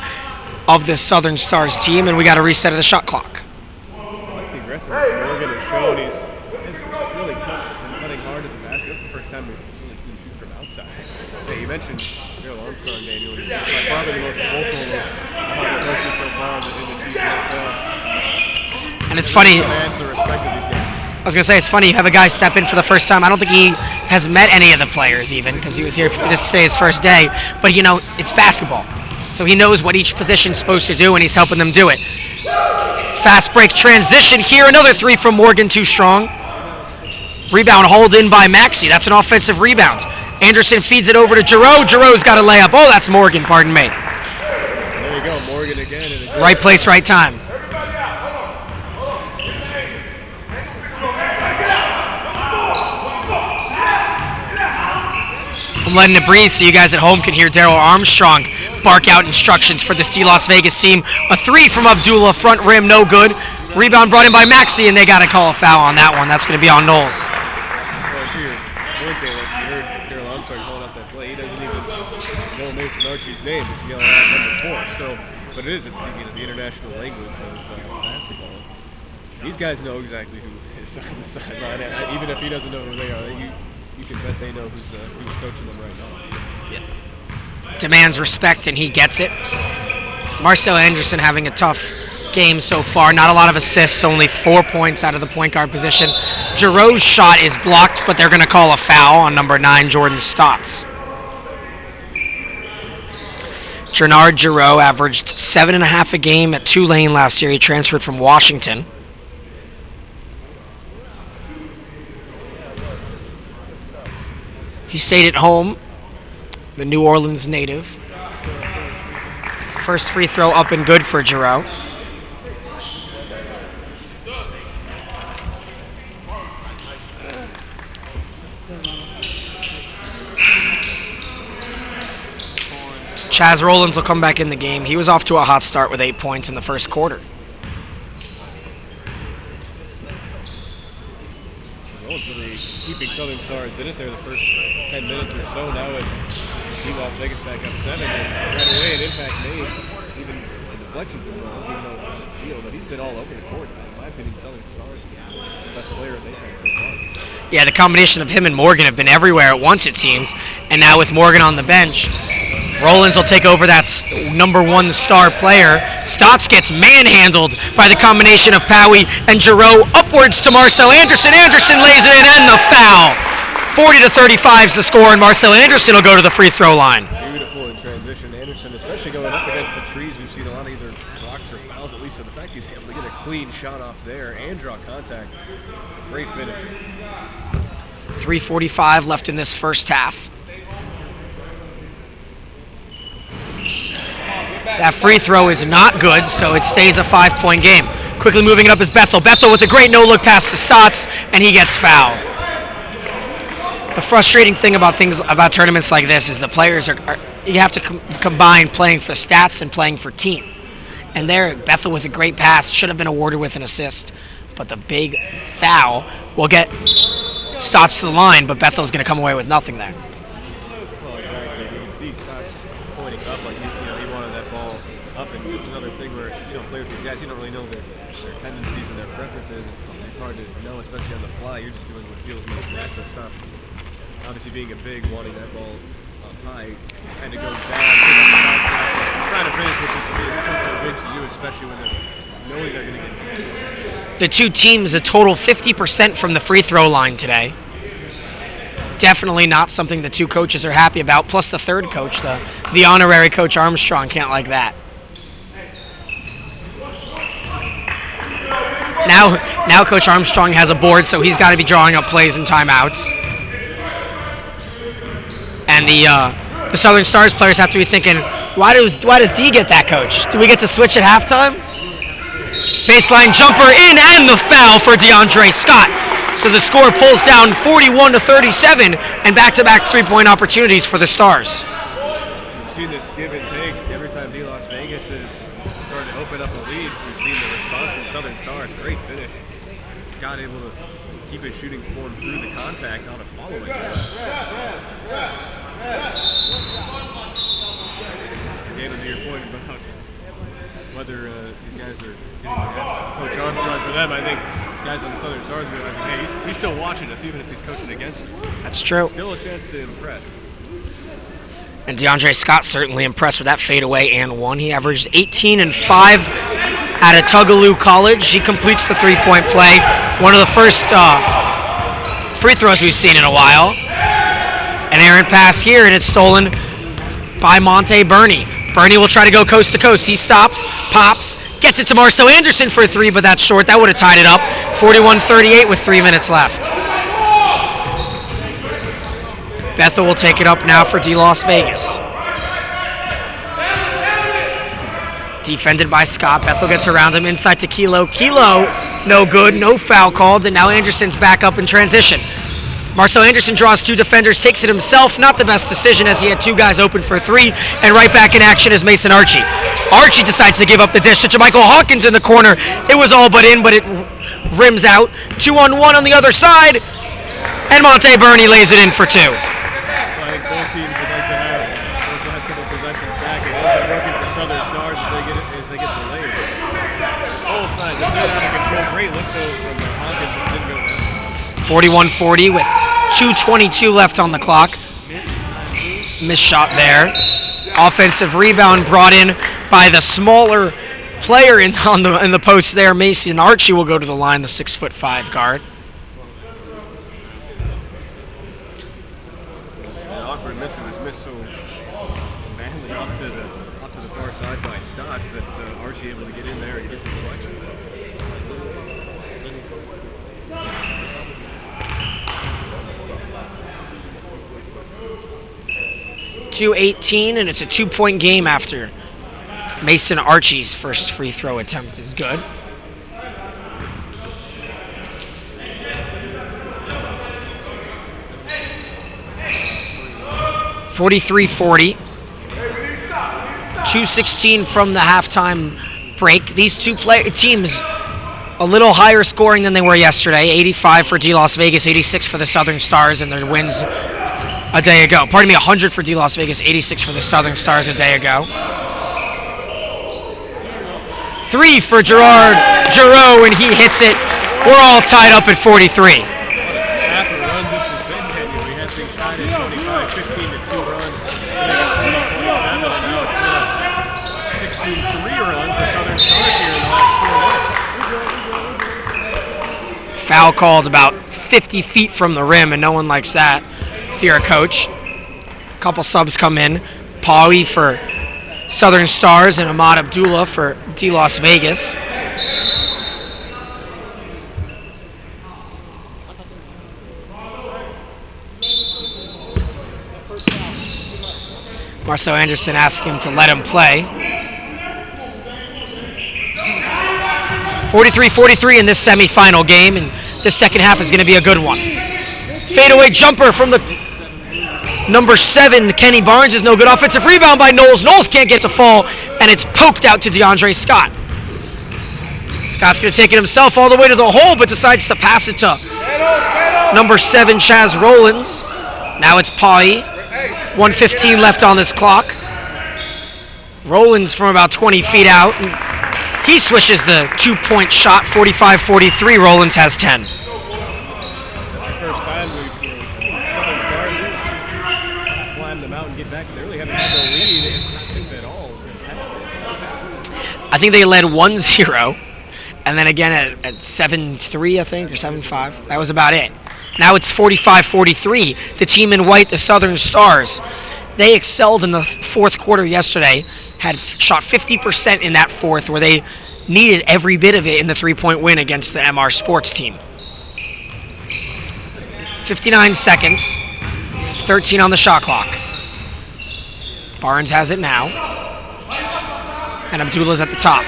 of this Southern Stars team, and we got a reset of the shot clock. I like the aggressiveness Morgan has shown. He's really cutting hard at the basket. That's the first time we've really seen him shoot from outside. Hey, you mentioned Darrell Armstrong, Daniel. He's probably the most vocal of coaches so far in the TPSL. And it's funny. I was going to say, it's funny you have a guy step in for the first time. I don't think he has met any of the players even because he was here this is his first day. But, you know, it's basketball. So he knows what each position's supposed to do, and he's helping them do it. Fast break transition here. Another three from Morgan, too strong. Rebound hauled in by Maxey. That's an offensive rebound. Anderson feeds it over to Giroux. Giroux's got a layup. Oh, that's Morgan, pardon me. There you go, Morgan again. Right place, right time. I'm letting it breathe so you guys at home can hear Daryl Armstrong bark out instructions for this Las Vegas team. A three from Abdullah, front rim, no good. Rebound brought in by Maxey, and they got to call a foul on that one. That's going to be on Knowles. Well, to your point there, like you heard Daryl Armstrong calling out that play. He doesn't even know Mason Archie's name. He's yelling out number 4. So, but it is, it's the international language of basketball. These guys know exactly who is on the sideline. Even if he doesn't know who they are, you can bet they know who's coaching them right now. Yep. Demands respect, and he gets it. Marcel Anderson having a tough game so far. Not a lot of assists, only 4 points out of the point guard position. Giroux's shot is blocked, but they're going to call a foul on number 9, Jordan Stotts. Gernard Giroux averaged 7.5 a game at Tulane last year. He transferred from Washington. He stayed at home, the New Orleans native. First free throw up and good for Giroux. Chaz Rollins will come back in the game. He was off to a hot start with 8 points in the first quarter. Rollins really keeping Southern Stars in it there the first 10 minutes or so. Now with Las Vegas back up 7, and right away an impact made. Even the deflection from Rollins, even though it's on the field, but he's been all over the court. In my opinion, Southern Stars is the best player they have so far. Yeah, the combination of him and Morgan have been everywhere at once, it seems. And now with Morgan on the bench, Rollins will take over that number 1 star player. Stotts gets manhandled by the combination of Powie and Giroux. Upwards to Marcel Anderson. Anderson lays it in, and the foul. 40-35 is the score, and Marcel Anderson will go to the free throw line. Beautiful in transition. Anderson, especially going up against the trees, we've seen a lot of either blocks or fouls, at least. So the fact he's able to get a clean shot off there and draw contact, great finish. 3:45 left in this first half. That free throw is not good, so it stays a 5-point game. Quickly moving it up is Bethel. Bethel with a great no-look pass to Stotts, and he gets fouled. The frustrating thing about tournaments like this is the players you have to combine playing for stats and playing for team. And there, Bethel with a great pass should have been awarded with an assist, but the big foul will get Stotts to the line, but Bethel's going to come away with nothing there. Well, exactly. You can see Stotts pointing up like he wanted that ball up, and it's another thing where play with these guys, you don't really know their tendencies and their preferences. It's hard to know, especially on the fly. You're just doing what feels most natural stuff. Obviously, being a big, wanting that ball up high, kind of goes down. Trying to finish with this big to you, especially when they're knowing they're going to get. The two teams a total 50% from the free throw line today. Definitely not something the two coaches are happy about. Plus the third coach, the honorary Coach Armstrong, can't like that. Now Coach Armstrong has a board, so he's got to be drawing up plays and timeouts. And the Southern Stars players have to be thinking, why does D get that, Coach? Do we get to switch at halftime? Baseline jumper in, and the foul for DeAndre Scott. So the score pulls down 41-37, and back-to-back three-point opportunities for the Stars. We've seen this give and take every time Las Vegas is starting to open up a lead. We've seen the response from Southern Stars. Great finish. Scott able to keep his shooting form through the contact on a following. Again, to your point about whether these guys are getting Coach Armstrong for them, I think guys on the Southern Stars are like, hey, he's still watching us, even if he's coaching against us. That's true. Still a chance to impress. And DeAndre Scott certainly impressed with that fadeaway and one. He averaged 18 and 5 at Tougaloo College. He completes the three-point play. One of the first free throws we've seen in a while. An errant pass here, and it's stolen by Monte Burney. Bernie will try to go coast to coast. He stops, pops, gets it to Marcel Anderson for a three, but that's short. That would have tied it up. 41-38 with 3 minutes left. Bethel will take it up now for D Las Vegas. Defended by Scott. Bethel gets around him inside to Kilo. Kilo, no good, no foul called, and now Anderson's back up in transition. Marcel Anderson draws 2 defenders, takes it himself. Not the best decision as he had 2 guys open for a 3, and right back in action is Mason Archie. Archie decides to give up the dish to Jermichael Hawkins in the corner. It was all but in, but it rims out. 2-on-1 on the other side, and Monte Bernie lays it in for 2. I think both teams would like to have those last couple of possessions back. It ends up working for Southern Stars as they get delayed. Both sides, if they're out of control, great lift though from Hawkins, it didn't go down. 41-40 with 2:22 left on the clock. Missed shot there. Offensive rebound brought in by the smaller player in the post there. Mason Archie will go to the line, the 6'5" guard. Awkward miss. It was missed so badly off to the far side by Stotts that Archie able to get in there and get the collection. 2:18, and it's a 2-point game after Mason Archie's first free throw attempt is good. (43-40). 2:16 from the halftime break. These two teams a little higher scoring than they were yesterday. 85 for D Las Vegas, 86 for the Southern Stars in their wins a day ago. Pardon me, 100 for D Las Vegas, 86 for the Southern Stars a day ago. 3 for Gerard Giroux, and he hits it. We're all tied up at 43. Half a run just has been Kenyon. We had things tied at 25, 15-2 run. They got 30-27, and now it's been a 16-3 run for Southern Stars here in the last 4 months. Foul called about 50 feet from the rim, and no one likes that if you're a coach. A couple subs come in. Pawi for Southern Stars and Ahmad Abdullah for D Las Vegas. Marcel Anderson asked him to let him play. 43-43 in this semifinal game, and this second half is going to be a good one. Fadeaway jumper from the number 7, Kenny Barnes, is no good. Offensive rebound by Knowles. Knowles can't get to fall, and it's poked out to DeAndre Scott. Scott's going to take it himself all the way to the hole, but decides to pass it to number 7, Chaz Rollins. Now it's Pawi. 1:15 left on this clock. Rollins from about 20 feet out. He swishes the 2-point shot, 45-43. Rollins has 10. That's the first time we've Southern Stars climb them out and get back. They really haven't had no lead, I think, at all this half. I think they led 1-0, and then again at 7-3, I think, or 7-5. That was about it. Now it's 45-43. The team in white, the Southern Stars, they excelled in the fourth quarter yesterday, had shot 50% in that fourth, where they needed every bit of it in the 3-point win against the MR Sports team. 59 seconds, 13 on the shot clock. Barnes has it now, and Abdullah's at the top.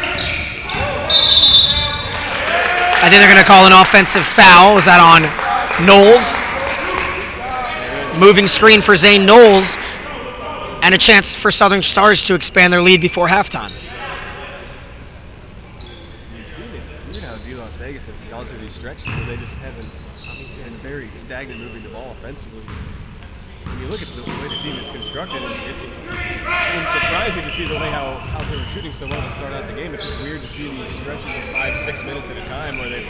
I think they're going to call an offensive foul. Is that on Knowles? Moving screen for Zane Knowles, and a chance for Southern Stars to expand their lead before halftime. It's weird how D Las Vegas has gone through these stretches where they just haven't been very stagnant moving the ball offensively. When you look at the way the team is constructed, it surprised you to see the way how they were shooting so well to start out the game. It's just weird to see these stretches of 5-6 minutes at a time where they've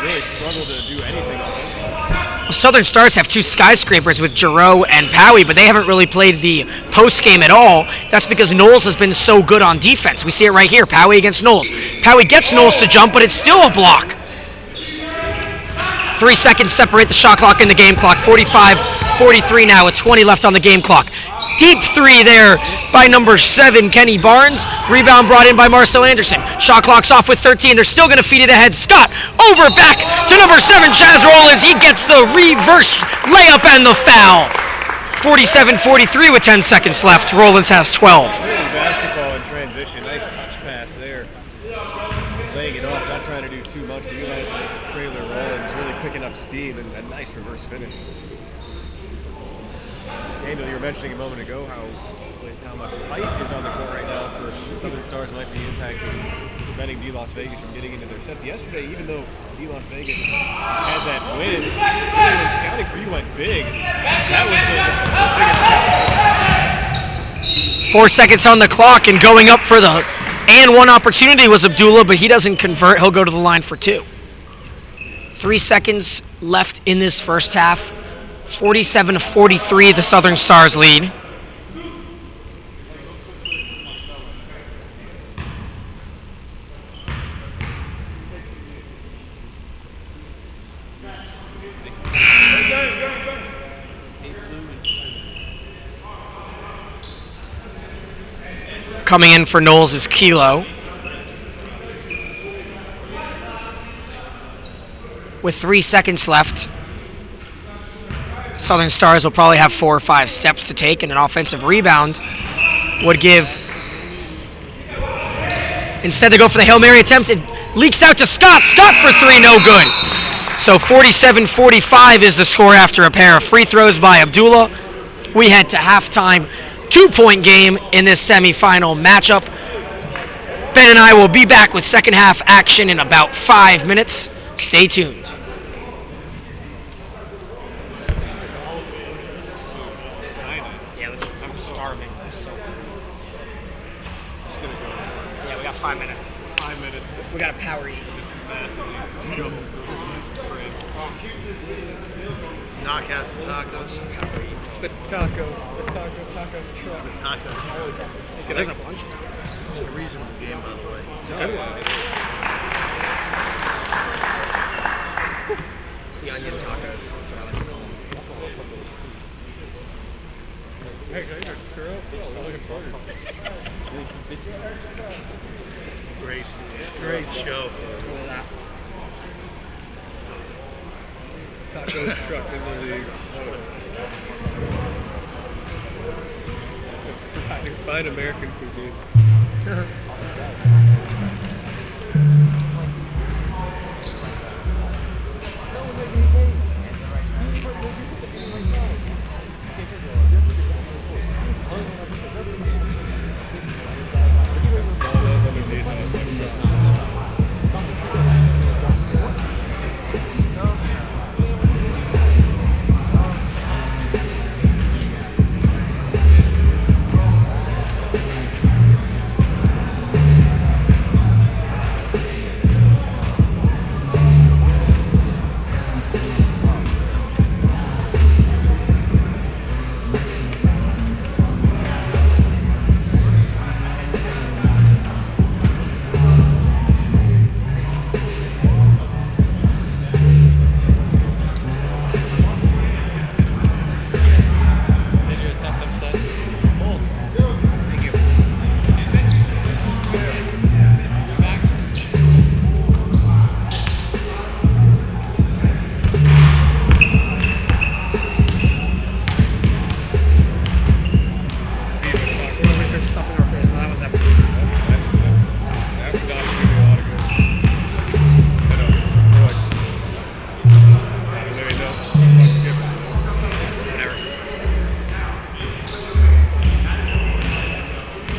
really struggled to do anything offensively. Southern Stars have 2 skyscrapers with Giroux and Pawi, but they haven't really played the post game at all. That's because Knowles has been so good on defense. We see it right here, Pawi against Knowles. Pawi gets Knowles to jump, but it's still a block. 3 seconds separate the shot clock and the game clock. 45-43 now with 20 left on the game clock. Deep three there by number 7, Kenny Barnes. Rebound brought in by Marcel Anderson. Shot clock's off with 13. They're still going to feed it ahead. Scott over back to number 7, Chaz Rollins. He gets the reverse layup and the foul. 47-43 with 10 seconds left. Rollins has 12. Basketball in transition. Nice touch pass there. Laying it off, not trying to do too much. Realizing that trailer Rollins really picking up steam and a nice reverse finish. Daniel, you were mentioning a moment ago how much height is on the court right now for Southern Stars might be impacting preventing D Las Vegas from getting into their sets. Yesterday, even though D Las Vegas had that win, really when scouting for you went big. That was the biggest. 4 seconds on the clock, and going up for the and one opportunity was Abdullah, but he doesn't convert. He'll go to the line for 2. 3 seconds left in this first half. 47-43, the Southern Stars lead. Coming in for Knowles is Kilo. With 3 seconds left, Southern Stars will probably have 4 or 5 steps to take, and an offensive rebound would give. Instead, they go for the Hail Mary attempt. It leaks out to Scott. Scott for 3, no good. So 47-45 is the score after a pair of free throws by Abdullah. We head to halftime. 2-point game in this semifinal matchup. Ben and I will be back with second half action in about 5 minutes. Stay tuned. I'm starving. Yeah, we got 5 minutes. 5 minutes. We got to power eat. Knockout tacos. The tacos truck. The tacos. There's a bunch. It's a reasonable game, by the way. The onion tacos. That's what I like to call them. Hey, can I get a churro? I'm looking forward. Great show. Tacos truck in the league. Fine American cuisine.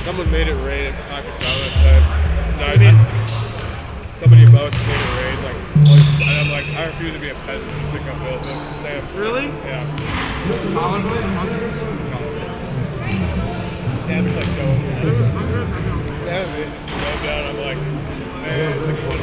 Someone made it rain at Taco Bell that time. No, I mean, somebody about made it rain. Like, and I'm like, I refuse to be a peasant and pick up Bill. Sam. Really? Yeah. College was a month ago? Sam was like, no. Sam is no down. I'm like, man, look at what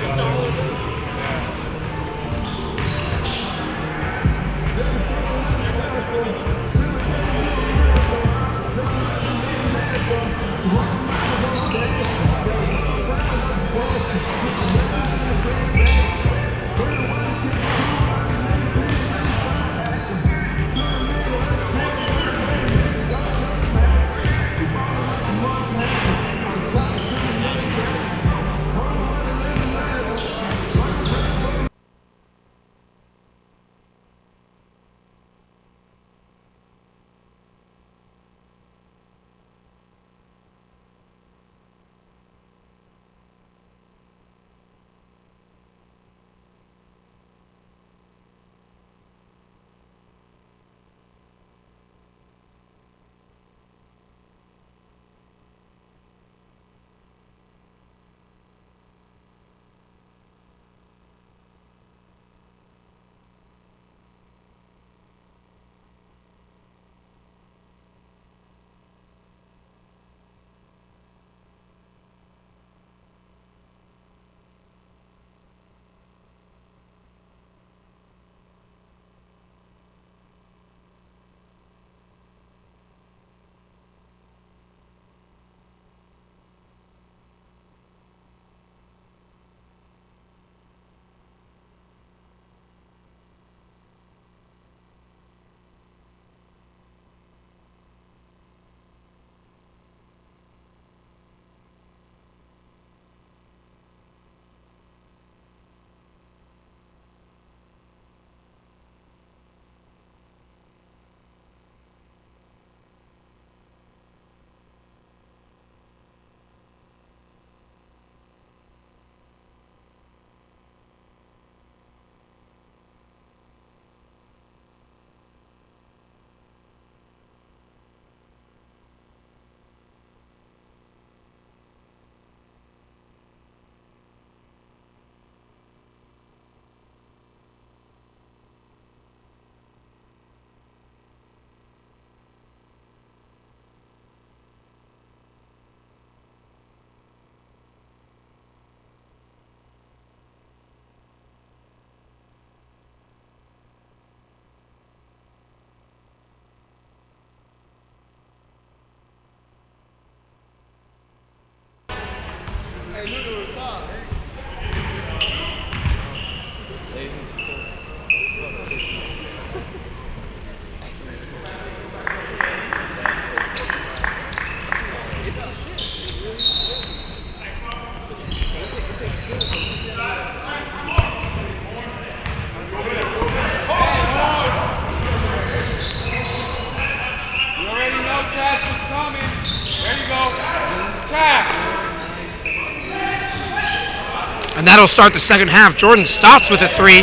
And that'll start the second half. Jordan Stotts with a three.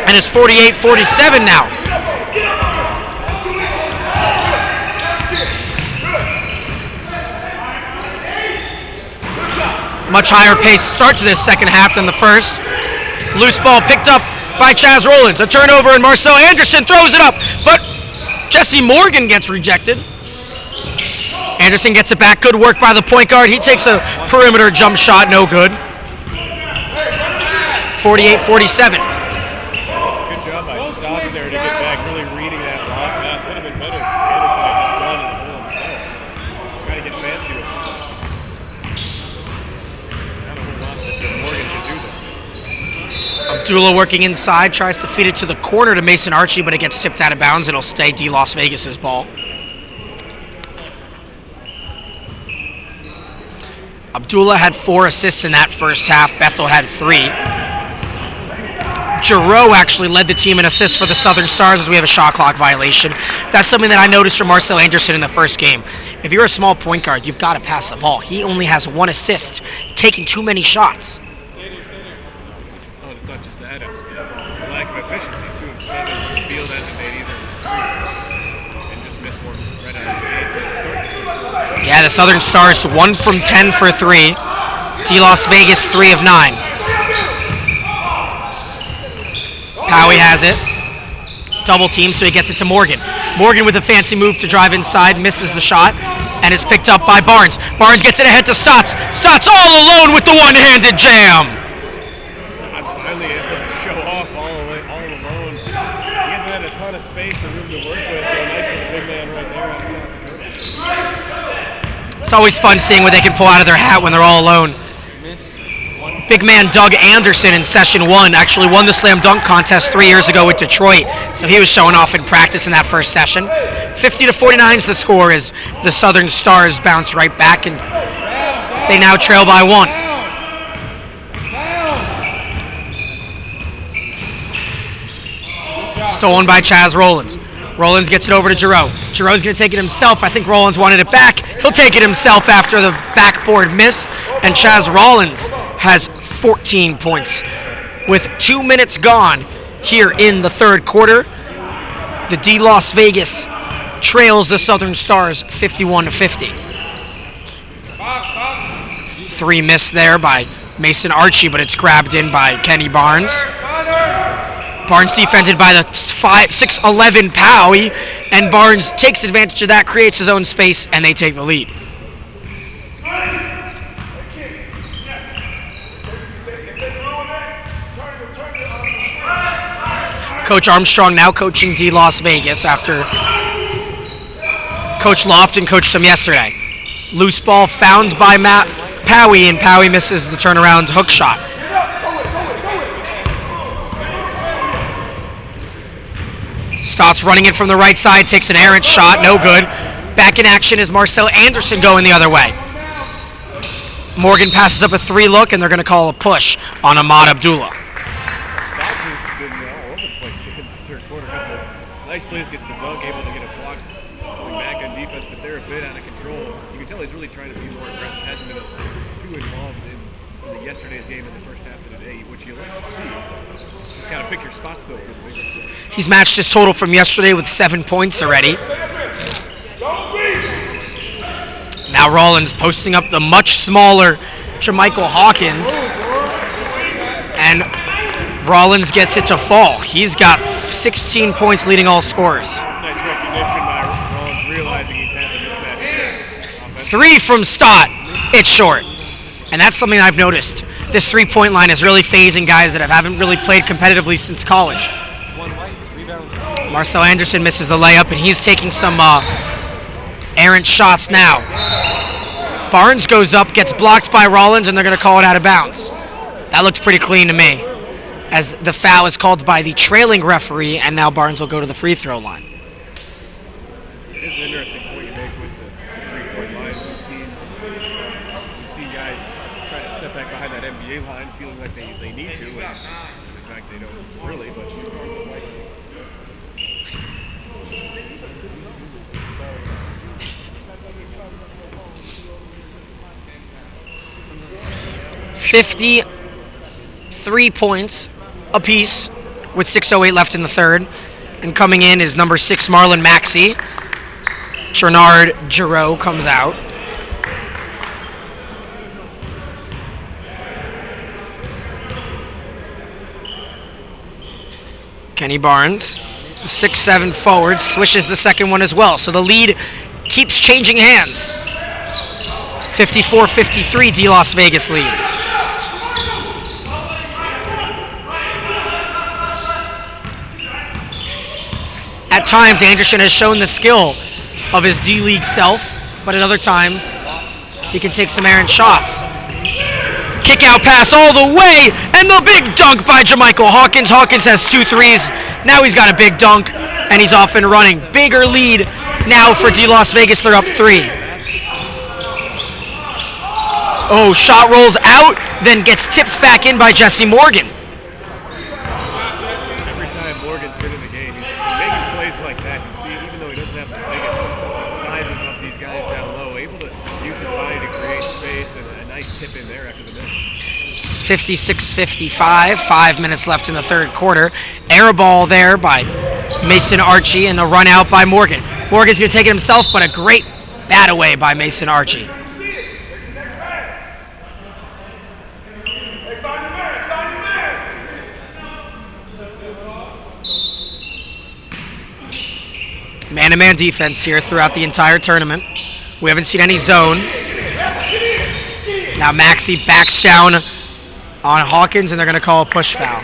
And it's 48-47 now. Much higher pace start to this second half than the first. Loose ball picked up by Chaz Rollins. A turnover and Marcel Anderson throws it up. But Jesse Morgan gets rejected. Anderson gets it back. Good work by the point guard. He takes a perimeter jump shot. No good. 48-47. Good job by Stotts there to get back, really reading that lob pass. Would have been better if Anderson had just gone to the hole himself. Try to get fancy with it. Not a whole lot that Morgan can do there. Abdullah working inside, tries to feed it to the corner to Mason Archie, but it gets tipped out of bounds. It'll stay D Las Vegas's ball. Abdullah had 4 assists in that first half. Bethel had 3. Giroux actually led the team in assists for the Southern Stars as we have a shot clock violation. That's something that I noticed from Marcel Anderson in the first game. If you're a small point guard, you've got to pass the ball. He only has 1 assist, taking too many shots. Oh, it's not just that. It's the lack of efficiency, 2 of 7 from the field hasn't made either of his threes. And just missed one right out of the gate to start the Yeah, the Southern Stars 1 from 10 for 3. D Las Vegas 3 of 9. Howie has it. Double team, so he gets it to Morgan. Morgan with a fancy move to drive inside, misses the shot, and it's picked up by Barnes. Barnes gets it ahead to Stotts. Stotts all alone with the one-handed jam. Stotts finally able to show off all alone. He hasn't had a ton of space or room to work with, so nice for the big man right there on South Dakota. It's always fun seeing what they can pull out of their hat when they're all alone. Big man Doug Anderson in session 1 actually won the slam dunk contest 3 years ago with Detroit, so he was showing off in practice in that first session. 50-49 is the score as the Southern Stars bounce right back, and they now trail by 1. Stolen by Chaz Rollins. Rollins gets it over to Giroux. Giroux's going to take it himself. I think Rollins wanted it back. He'll take it himself after the backboard miss, and Chaz Rollins has 14 points. With 2 minutes gone here in the third quarter, the D Las Vegas trails the Southern Stars 51-50. 3 missed there by Mason Archie, but it's grabbed in by Kenny Barnes. Barnes defended by the 6'11" Powie, and Barnes takes advantage of that, creates his own space, and they take the lead. Coach Armstrong now coaching D Las Vegas after Coach Lofton coached him yesterday. Loose ball found by Matt Powie, and Powie misses the turnaround hook shot. Stotts running it from the right side, takes an errant shot, no good. Back in action is Marcel Anderson going the other way. Morgan passes up a 3 look, and they're going to call a push on Ahmad Abdullah. Stotts has been all over the place in this third quarter. Nice plays, gets the dunk, able to get a block, going back on defense, but they're a bit out of control. You can tell he's really trying to be more aggressive. Hasn't been too involved in yesterday's game in the first half of the day, which you like to see. Just kind of pick your spots, though, for the big one. He's matched his total from yesterday with 7 points already. Now Rollins posting up the much smaller Jermichael Hawkins. And Rollins gets it to fall. He's got 16 points leading all scorers. Nice recognition by Rollins, realizing he's had the mismatch. 3 from Stott. It's short. And that's something I've noticed. This 3-point line is really phasing guys that haven't really played competitively since college. Marcel Anderson misses the layup, and he's taking some errant shots now. Barnes goes up, gets blocked by Rollins, and they're going to call it out of bounds. That looks pretty clean to me, as the foul is called by the trailing referee, and now Barnes will go to the free throw line. It is an interesting point you make with the three-point line. We've seen guys try to step back behind that NBA line, feeling like they need to, and in fact they don't really, but 53 points apiece with 6:08 left in the third. And coming in is number 6, Marlon Maxey. Bernard Giroux comes out. Kenny Barnes, 6'7" forward, swishes the second one as well. So the lead keeps changing hands. 54-53, D Las Vegas leads. At times, Anderson has shown the skill of his D-League self, but at other times, he can take some errant shots. Kick out pass all the way, and the big dunk by Jermichael Hawkins. Hawkins has 2 threes. Now he's got a big dunk, and he's off and running. Bigger lead now for D Las Vegas. They're up 3. Oh, shot rolls out, then gets tipped back in by Jesse Morgan. every time Morgan's been in the game, he's making plays like that, even though he doesn't have the biggest sizes of these guys down low, able to use his body to create space and a nice tip in there after the miss. 56-55, 5 minutes left in the third quarter. Air ball there by Mason Archie, and the run out by Morgan. Morgan's going to take it himself, but a great bat away by Mason Archie. Man-to-man defense here throughout the entire tournament. We haven't seen any zone. Now Maxey backs down on Hawkins, and they're going to call a push foul.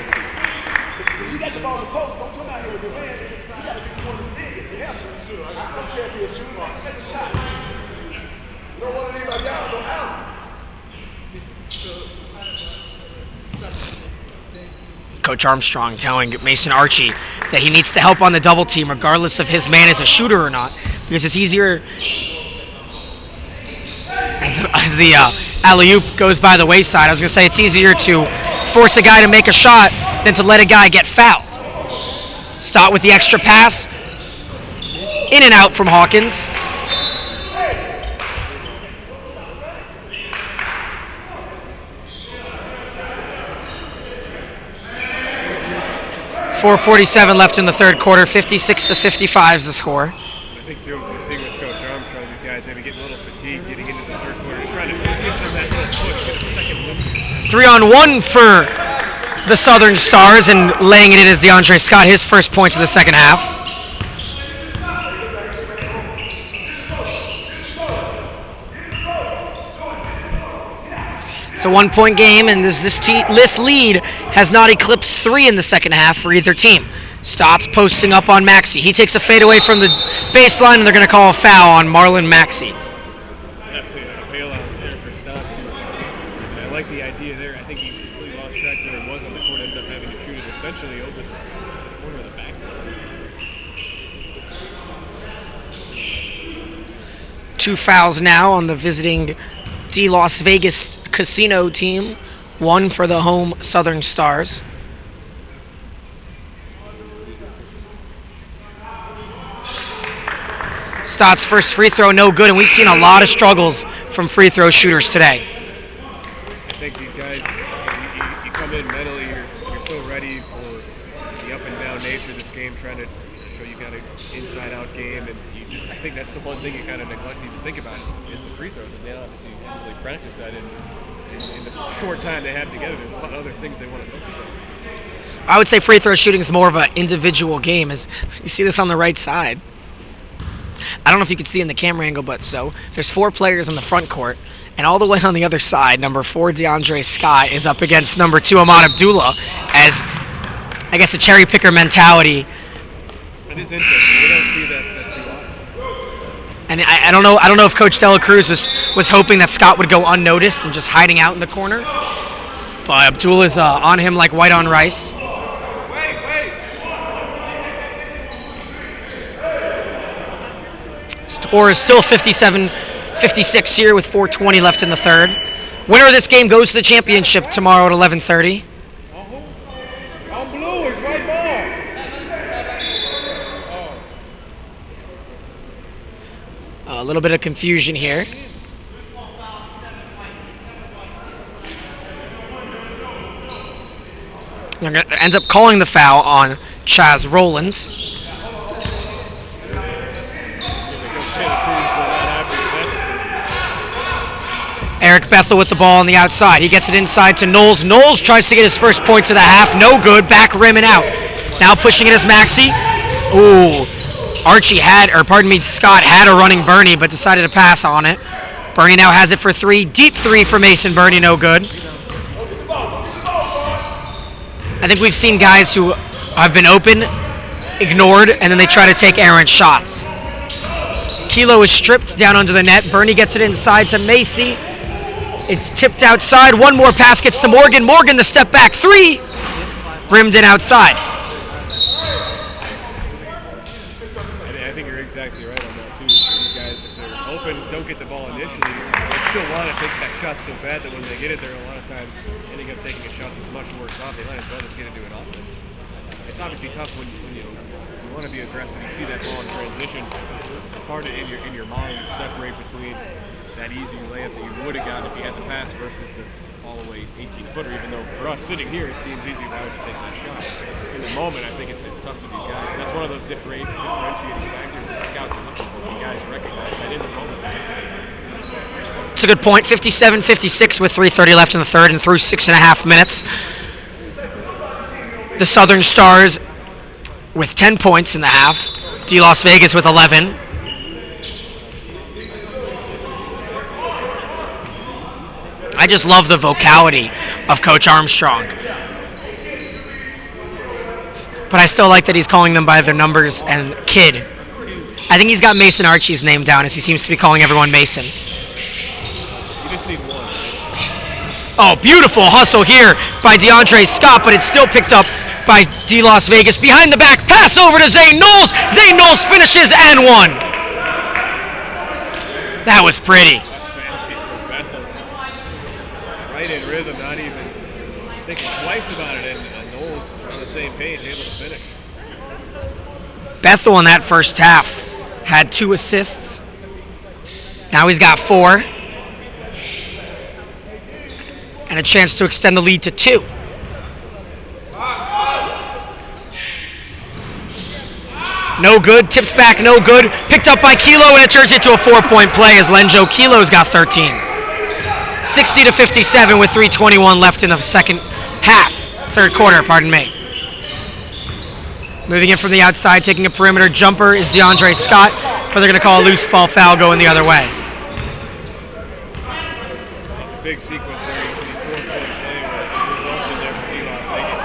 Coach Armstrong telling Mason Archie that he needs to help on the double team regardless if his man is a shooter or not, because it's easier as the alley-oop goes by the wayside. I was going to say it's easier to force a guy to make a shot than to let a guy get fouled. Stott with the extra pass. In and out from Hawkins. .447 left in the third quarter. 56-55 is the score. I think too, seeing with Coach Armstrong, these guys maybe getting a little fatigued getting into the third quarter, just trying to give them that little push, get a second look. 3-on-1 for the Southern Stars, and laying it in is DeAndre Scott, his first points of the second half. It's a 1-point game, and this lead has not eclipsed 3 in the second half for either team. Stott's posting up on Maxey. He takes a fade away from the baseline, and they're going to call a foul on Marlon Maxey. Definitely a bailout there for Stotts. I like the idea there. I think he completely lost track where he was on the court, ended up having to shoot it essentially over the corner of the backboard. 2 fouls now on the visiting D Las Vegas Casino team. 1 for the home Southern Stars. Stott's first free throw no good, and we've seen a lot of struggles from free throw shooters today. I think these guys, you come in mentally, you're so ready for the up and down nature of this game, trying to show you got an inside-out game, and I think that's the one thing you kind of neglect to even think about is the free throws. And they obviously haven't really practiced that in the short time they have together. There's a lot of other things they want to focus on. I would say free throw shooting is more of an individual game. As you see this on the right side. I don't know if you can see in the camera angle, but so there's 4 players in the front court, and all the way on the other side, number 4 DeAndre Scott is up against number 2 Ahmad Abdullah, as I guess a cherry picker mentality. It is interesting. We don't see that too often. And I don't know if Coach Dela Cruz was hoping that Scott would go unnoticed and just hiding out in the corner. But Abdul is on him like white on rice. Score is still 57-56 here with 4:20 left in the third. Winner of this game goes to the championship tomorrow at 11:30. On blue is right ball. A little bit of confusion here. Ends up calling the foul on Chaz Rollins. Eric Bethel with the ball on the outside. He gets it inside to Knowles. Knowles tries to get his first points of the half. No good. Back rim and out. Now pushing it is Maxey. Ooh. Scott had a running Bernie, but decided to pass on it. Bernie now has it for three. Deep three for Mason Bernie. No good. I think we've seen guys who have been open, ignored, and then they try to take errant shots. Kilo is stripped down under the net. Bernie gets it inside to Macy. It's tipped outside. One more pass gets to Morgan. Morgan the step back. Three. Rimmed in outside. I think you're exactly right on that too. These guys, if they're open, don't get the ball initially, they still want to take that shot so bad that when they get it, they're a lot of times ending up taking a shot that's much worse off. They might as well just get into an offense. It's obviously tough when you want to be aggressive. You see that ball in transition. It's hard to in your mind separate between that easy layup that you would have gotten if you had the pass versus the all-the-way 18-footer, even though for us sitting here, it seems easy now to take that shot. In the moment, I think it's tough for these guys. That's one of those differentiating factors that the scouts are looking for. You guys recognize that in the moment. It's a good point. 57-56 with 3:30 left in the third and through 6.5 minutes. The Southern Stars with 10 points in the half. D Las Vegas with 11. I just love the vocality of Coach Armstrong. But I still like that he's calling them by their numbers and kid. I think he's got Mason Archie's name down as he seems to be calling everyone Mason. You just need one. Oh, beautiful hustle here by DeAndre Scott, but it's still picked up by D Las Vegas. Behind the back, pass over to Zane Knowles. Zane Knowles finishes and one. That was pretty. Right in rhythm, not even thinking twice about it, and Knowles on the same page, able to finish. Bethel in that first half had 2 assists. Now he's got 4. And a chance to extend the lead to 2. No good, tips back, no good. Picked up by Kilo, and it turns into a 4-point play as Lenjo Kilo's got 13. 60-57 with 3:21 left in the third quarter, pardon me. Moving in from the outside, taking a perimeter jumper is DeAndre Scott, but they're going to call a loose ball foul going the other way. Big sequence there, you see 4-point play where it results in there for D Las Vegas.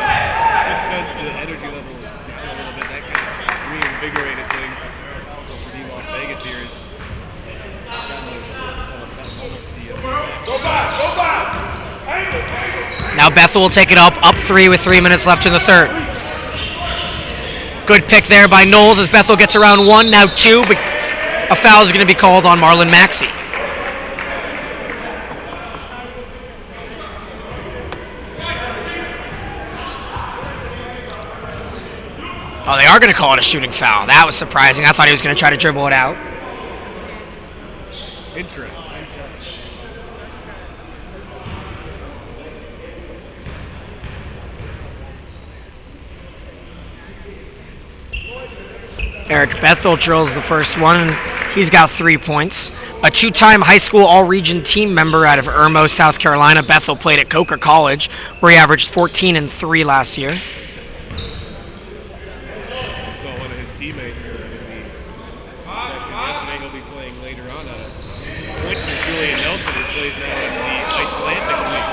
Just sense the energy level is down a little bit. That kind of reinvigorated things for D Las Vegas here. Now Bethel will take it up 3 with 3 minutes left in the third. Good pick there by Knowles as Bethel gets around 1, now 2, but a foul is going to be called on Marlon Maxey. Oh, they are going to call it a shooting foul. That was surprising. I thought he was going to try to dribble it out. Interesting. Eric Bethel drills the first one, and he's got 3 points. A 2-time high school all-region team member out of Irmo, South Carolina, Bethel played at Coker College, where he averaged 14 and 3 last year. I saw one of his teammates yesterday. He'll be playing later on. Point from Julian Nelson, who plays now in the Icelandic League.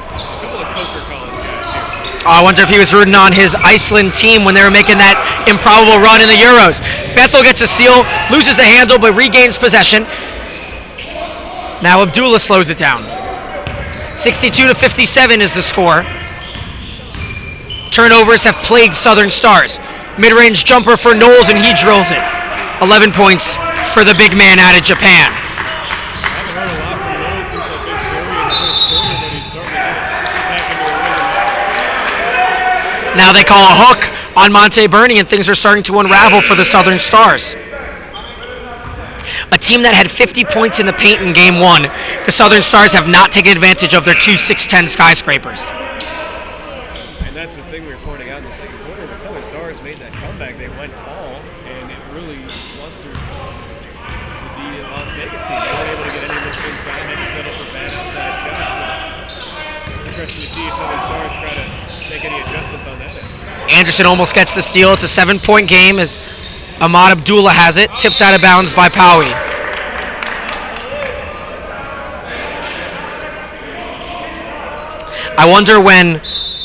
A couple of Coker College guys here. I wonder if he was rooting on his Iceland team when they were making that improbable run in the Euros. Bethel gets a steal, loses the handle, but regains possession. Now Abdullah slows it down. 62-57 is the score. Turnovers have plagued Southern Stars. Mid-range jumper for Knowles, and he drills it. 11 points for the big man out of Japan. Now they call a hook on Monte Bernie, and things are starting to unravel for the Southern Stars. A team that had 50 points in the paint in Game 1, the Southern Stars have not taken advantage of their two 6'10 skyscrapers. And that's the thing we were pointing out in the second quarter. When Southern Stars made that comeback, they went tall, and it really flustered the Las Vegas team. They weren't able to get any looks inside. They had to settle for bad outside shots. Interesting to see if Southern Stars try to make any adjustments on that end. Anderson almost gets the steal. It's a 7-point game as Ahmad Abdullah has it, tipped out of bounds by Powie. I wonder when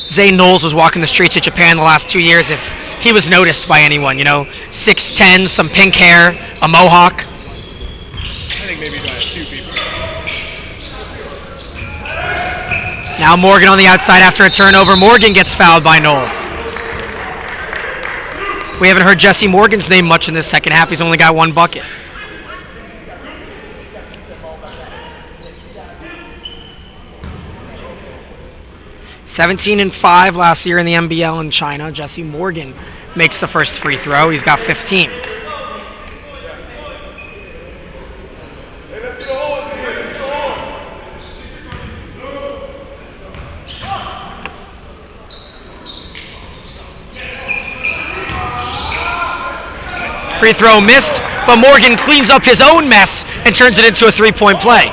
Zane Knowles was walking the streets of Japan the last 2 years if he was noticed by anyone, 6'10", some pink hair, a mohawk. I think maybe by a few people. Now Morgan on the outside after a turnover. Morgan gets fouled by Knowles. We haven't heard Jesse Morgan's name much in this second half. He's only got one bucket. (17-5) last year in the NBL in China. Jesse Morgan makes the first free throw. He's got 15. Free throw missed, but Morgan cleans up his own mess and turns it into a 3-point play.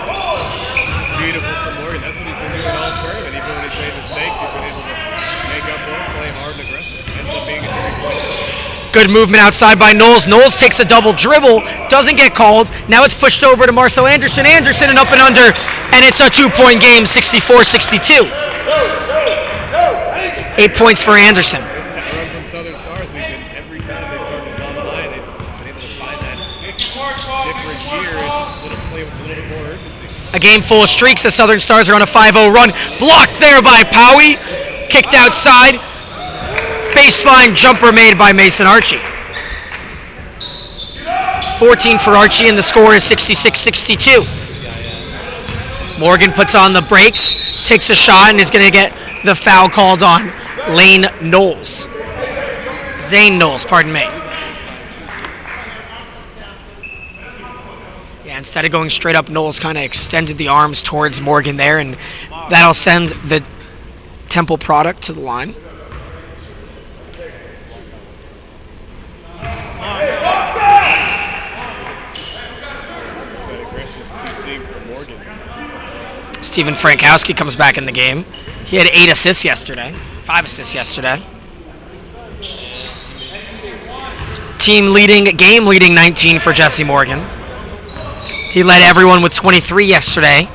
Beautiful for Morgan. That's what he's been doing all tournament. Even when he's made mistakes, he's been able to make up for it, play hard and aggressive. Ends up being a 3-point. Good movement outside by Knowles. Knowles takes a double dribble, doesn't get called. Now it's pushed over to Marcel Anderson. Anderson and up and under, and it's a 2-point game, 64-62. 8 points for Anderson. A game full of streaks. The Southern Stars are on a 5-0 run. Blocked there by Powie. Kicked outside. Baseline jumper made by Mason Archie. 14 for Archie, and the score is 66-62. Morgan puts on the brakes, takes a shot, and is going to get the foul called on Zane Knowles, pardon me. Instead of going straight up, Knowles kind of extended the arms towards Morgan there, and that'll send the Temple product to the line. Stephen Frankowski comes back in the game. He had 5 assists yesterday. Game leading 19 for Jesse Morgan. He led everyone with 23 yesterday.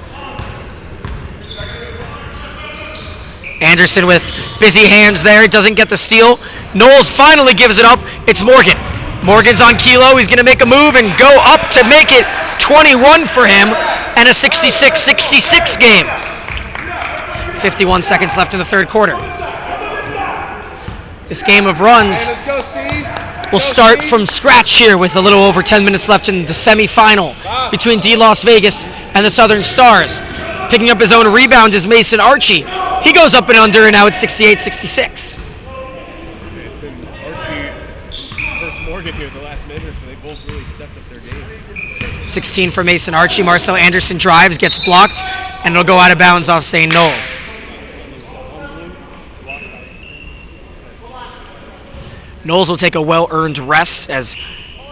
Anderson with busy hands there, doesn't get the steal. Knowles finally gives it up. It's Morgan. Morgan's on Kilo. He's going to make a move and go up to make it 21 for him, and a 66-66 game. 51 seconds left in the third quarter. This game of runs will start from scratch here with a little over 10 minutes left in the semifinal between D Las Vegas and the Southern Stars. Picking up his own rebound is Mason Archie. He goes up and under, and now it's 68-66. Archie versus Morgan here the last minute, so they both really stepped up their game. 16 for Mason Archie. Marcel Anderson drives, gets blocked, and it'll go out of bounds off St. Knowles. Knowles will take a well-earned rest as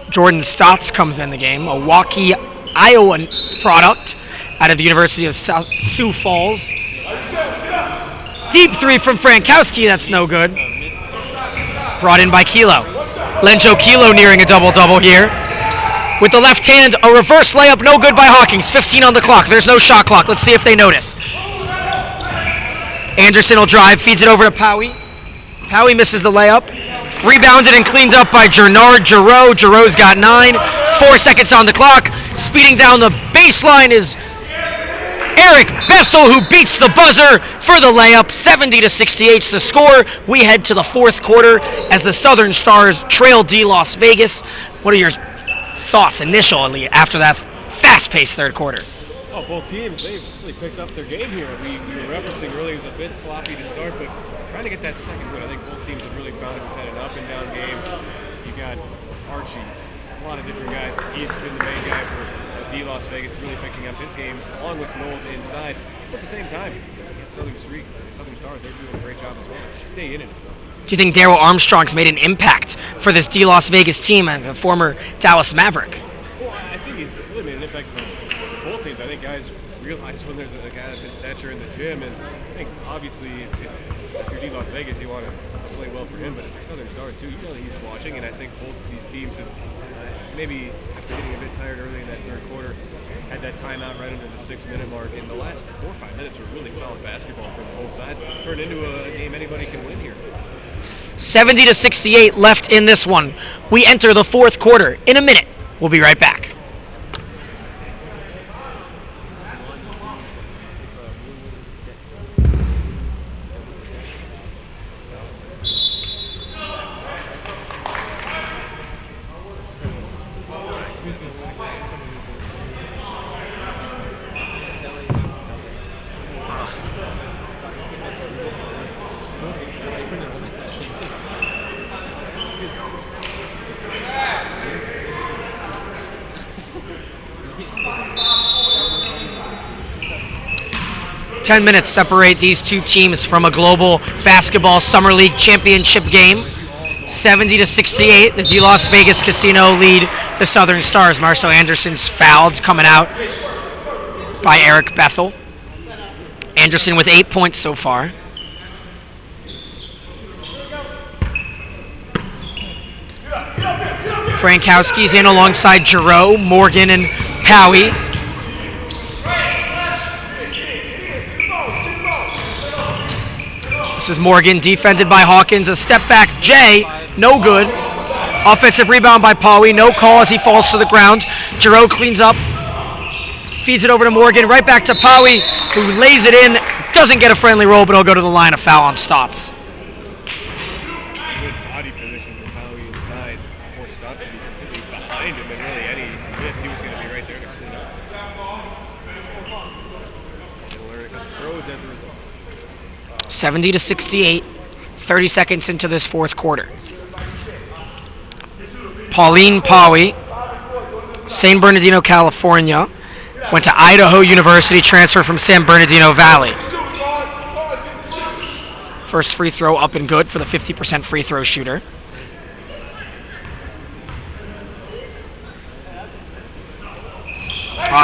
Jordan Stotts comes in the game, a Waukee, Iowa product out of the University of Sioux Falls. Deep three from Frankowski, that's no good. Brought in by Kilo. Lenjo Kilo nearing a double-double here. With the left hand, a reverse layup, no good by Hawkins. 15 on the clock, there's no shot clock. Let's see if they notice. Anderson will drive, feeds it over to Powie. Powie misses the layup. Rebounded and cleaned up by Gernard Giroux. Giroux's got 9. 4 seconds on the clock. Speeding down the baseline is Eric Bethel, who beats the buzzer for the layup. 70-68 is the score. We head to the fourth quarter as the Southern Stars trail D Las Vegas. What are your thoughts initially after that fast-paced third quarter? Oh, both teams, they really picked up their game here. We were referencing earlier, it was a bit sloppy to start, but trying to get that second win. I think both teams have really found it. We've had an up and down game. You got Archie, a lot of different guys. He's been the main guy for D Las Vegas, really picking up his game, along with Knowles inside. But at the same time, Southern Stars, they're doing a great job as well. Stay in it. Do you think Daryl Armstrong's made an impact for this D Las Vegas team and the former Dallas Maverick? Well, I think he's really made an impact for both teams. I think guys realize when there's a guy of his stature in the gym, and I think obviously if you're D Las Vegas, you want to play well for him, but if you're Southern Stars too, you know that he's watching, and I think both these teams have maybe after getting a bit tired early in that third quarter, had that timeout right under the 6-minute mark. In the last 4 or 5 minutes were really solid basketball from both sides. Turned into a game anybody can win here. 70-68 left in this one. We enter the fourth quarter in a minute. We'll be right back. Ten minutes separate these two teams from a global basketball summer league championship game. 70-68, the D Las Vegas Casino lead the Southern Stars. Marcel Anderson's fouled coming out by Eric Bethel. Anderson with 8 points so far. Frankowski's in alongside Giroux, Morgan, and Powie. This is Morgan, defended by Hawkins. A step back, Jay, no good. Offensive rebound by Powie, no call as he falls to the ground. Giroux cleans up, feeds it over to Morgan, right back to Powie, who lays it in. Doesn't get a friendly roll, but he'll go to the line of foul on Stotts. Good body position for Powie inside. For Stotts to be completely behind him, and really any miss, he was going to be right there to clean up. He'll learn a couple throws as a result. 70-68, 30 seconds into this fourth quarter. Pauline Powie, San Bernardino, California, went to Idaho University, transferred from San Bernardino Valley. First free throw up and good for the 50% free throw shooter.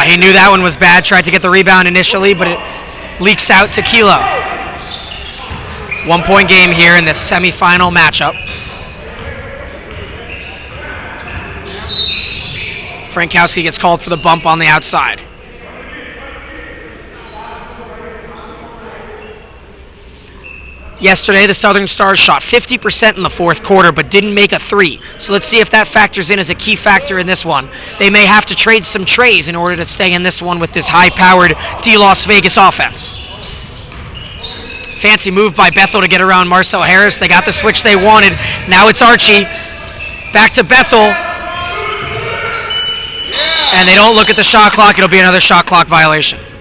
He knew that one was bad, tried to get the rebound initially, but it leaks out to Kilo. 1 point game here in this semifinal matchup. Frankowski gets called for the bump on the outside. Yesterday, the Southern Stars shot 50% in the fourth quarter, but didn't make a three. So let's see if that factors in as a key factor in this one. They may have to trade some trays in order to stay in this one with this high-powered D Las Vegas offense. Fancy move by Bethel to get around Marcel Harris. They got the switch they wanted. Now it's Archie. Back to Bethel. And they don't look at the shot clock. It'll be another shot clock violation. It's a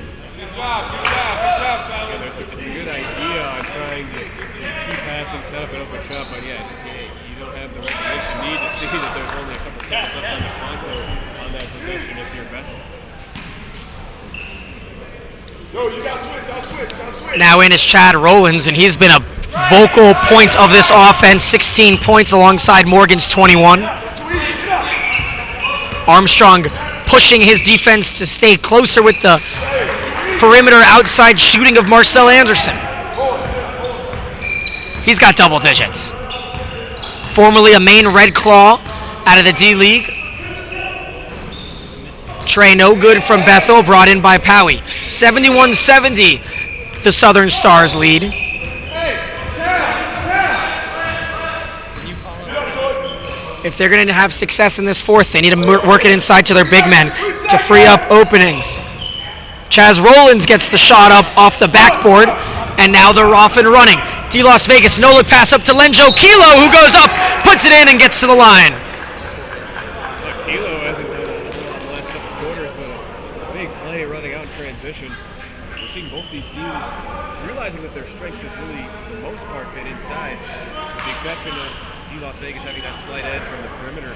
good idea on trying to keep passing, set up an open shot, but yeah, you don't have the recognition need to see that there's only a couple seconds left on the clock on that possession if you're Bethel. Now in is Chad Rollins, and he's been a vocal point of this offense. 16 points alongside Morgan's 21. Armstrong pushing his defense to stay closer with the perimeter outside shooting of Marcel Anderson. He's got double digits. Formerly a Maine Red Claw out of the D-League. Trey no good from Bethel, brought in by Powie. 71-70, the Southern Stars lead. If they're going to have success in this fourth, they need to work it inside to their big men to free up openings. Chaz Rollins gets the shot up off the backboard, and now they're off and running. D Las Vegas, no look pass up to Lenjo Kilo, who goes up, puts it in, and gets to the line. Kilo hasn't done it in the last couple quarters, but a big play running out in transition. We're seeing both these teams realizing that their strengths have really, for the most part, been inside, with the exception of D Las Vegas having that slight edge from the perimeter.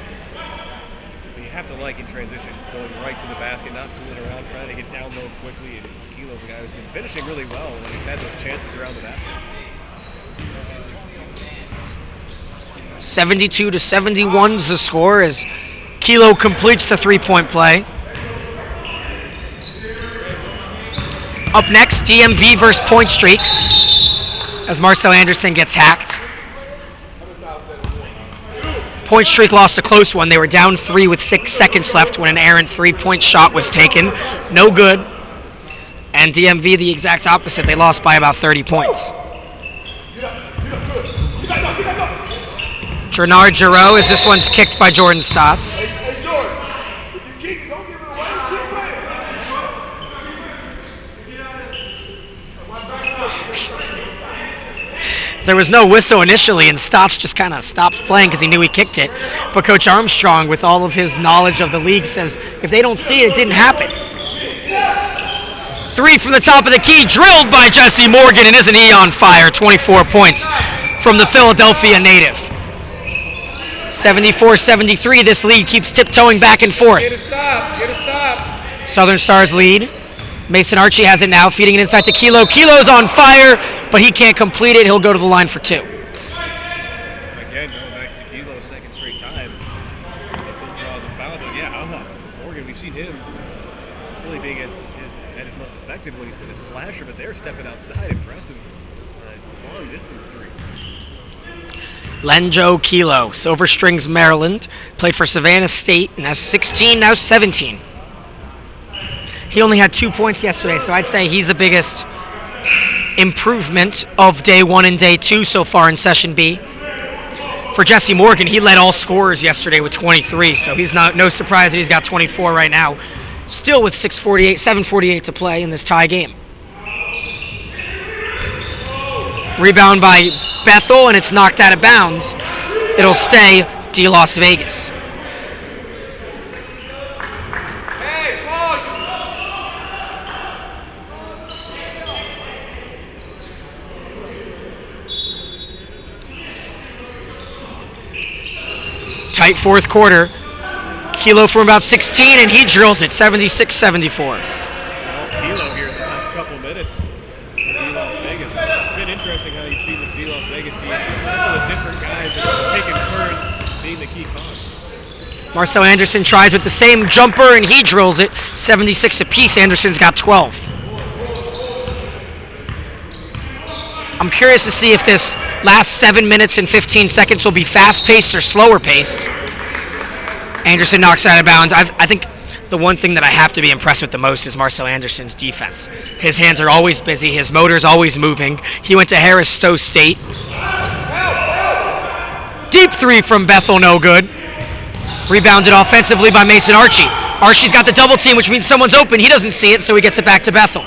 But you have to like in transition, going right to the basket, not fooling around, trying to get down low quickly. And Kilo's a guy who's been finishing really well when he's had those chances around the basket. 72-71's the score as Kilo completes the three-point play. Up next, DMV versus Point Streak as Marcel Anderson gets hacked. Point Streak lost a close one. They were down 3 with 6 seconds left when an errant three-point shot was taken. No good. And DMV the exact opposite. They lost by about 30 points. Gernard Giroux as this one's kicked by Jordan Stotts. There was no whistle initially, and Stotts just kind of stopped playing because he knew he kicked it. But Coach Armstrong, with all of his knowledge of the league, says if they don't see it, it didn't happen. 3 from the top of the key, drilled by Jesse Morgan, and isn't he on fire? 24 points from the Philadelphia native. 74-73, this lead keeps tiptoeing back and forth. Get a stop. Southern Stars lead. Mason Archie has it now, feeding it inside to Kilo. Kilo's on fire, but he can't complete it. He'll go to the line for 2. Again, going back to Kilo's second straight time. That's him draw the foul, but yeah, Morgan, we've seen him really being at his most effective when he's been a slasher, but they're stepping outside. Impressive. Long distance three. Lenjo Kilo, Silver Strings, Maryland, played for Savannah State and has 16, now 17. He only had 2 points yesterday, so I'd say he's the biggest improvement of day 1 and day 2 so far in Session B. For Jesse Morgan, he led all scorers yesterday with 23, so he's no surprise that he's got 24 right now. Still with 7:48 to play in this tie game. Rebound by Bethel, and it's knocked out of bounds. It'll stay D Las Vegas. Tight fourth quarter. Kilo from about 16, and he drills it, 76-74. Kilo here in the last couple minutes for D Las Vegas. It's been interesting how you've seen this D Las Vegas team. A couple of different guys that have taken turns being the key cause. Marcel Anderson tries with the same jumper, and he drills it, 76 apiece. Anderson's got 12. I'm curious to see if this last 7 minutes and 15 seconds will be fast-paced or slower-paced. Anderson knocks out of bounds. I think the one thing that I have to be impressed with the most is Marcel Anderson's defense. His hands are always busy. His motor's always moving. He went to Harris Stowe State. Deep 3 from Bethel, no good. Rebounded offensively by Mason Archie. Archie's got the double team, which means someone's open. He doesn't see it, so he gets it back to Bethel.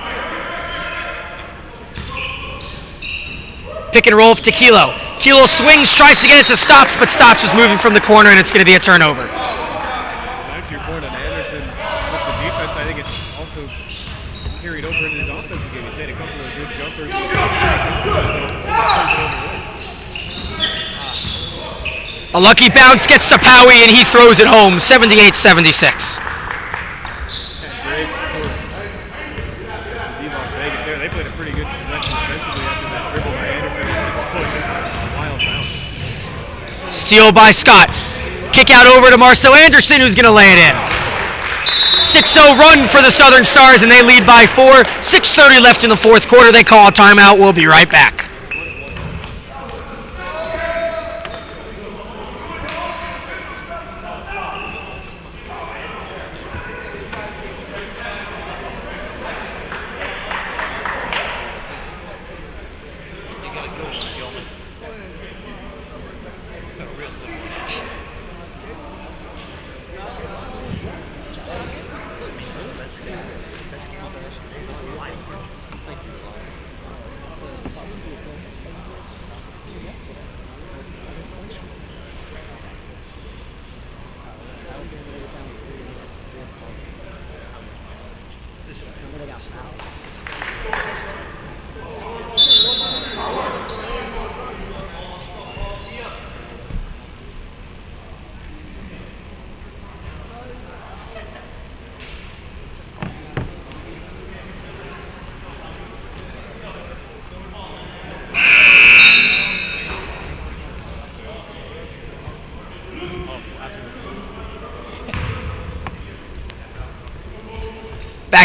Pick and roll to Kilo. Kilo swings, tries to get it to Stotts, but Stotts was moving from the corner, and it's going to be a turnover. Back to your point on Anderson with the defense, I think it's also carried over into his offensive game. He's made a couple of good jumpers. A lucky bounce gets to Powie, and he throws it home, 78-76. Great for D Las Vegas there. They played a pretty good possession defensively after that dribble by Anderson. Wild bounce. Steal by Scott. Kick out over to Marcel Anderson, who's going to lay it in. 6-0 run for the Southern Stars, and they lead by 4. 6:30 left in the fourth quarter. They call a timeout. We'll be right back.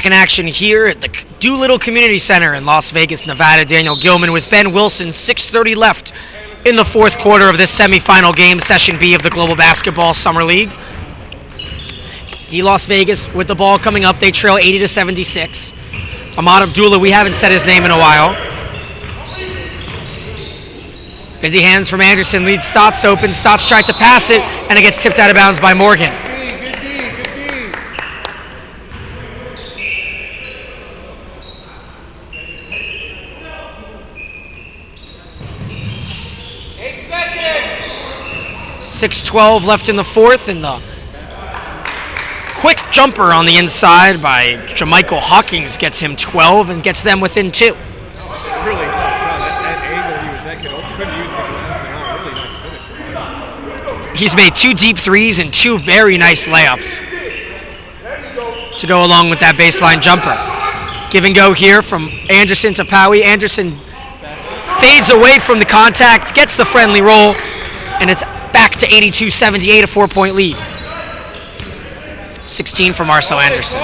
Back in action here at the Doolittle Community Center in Las Vegas, Nevada. Daniel Gilman with Ben Wilson, 6:30 left in the fourth quarter of this semifinal game, Session B of the Global Basketball Summer League. D Las Vegas with the ball coming up. They trail 80-76. Ahmad Abdullah, we haven't said his name in a while. Busy hands from Anderson, leads Stotts open. Stotts tried to pass it, and it gets tipped out of bounds by Morgan. .6:12 left in the fourth, and the quick jumper on the inside by Jamichael Hawkins gets him 12 and gets them within 2. Really tough shot. That angle he was that could couldn't use the glass at all. Really nice finish. He's made 2 deep threes and 2 very nice layups to go along with that baseline jumper. Give and go here from Anderson to Powie. Anderson fades away from the contact, gets the friendly roll, and it's back to 82-78, a 4-point lead. 16 for Marcel Anderson.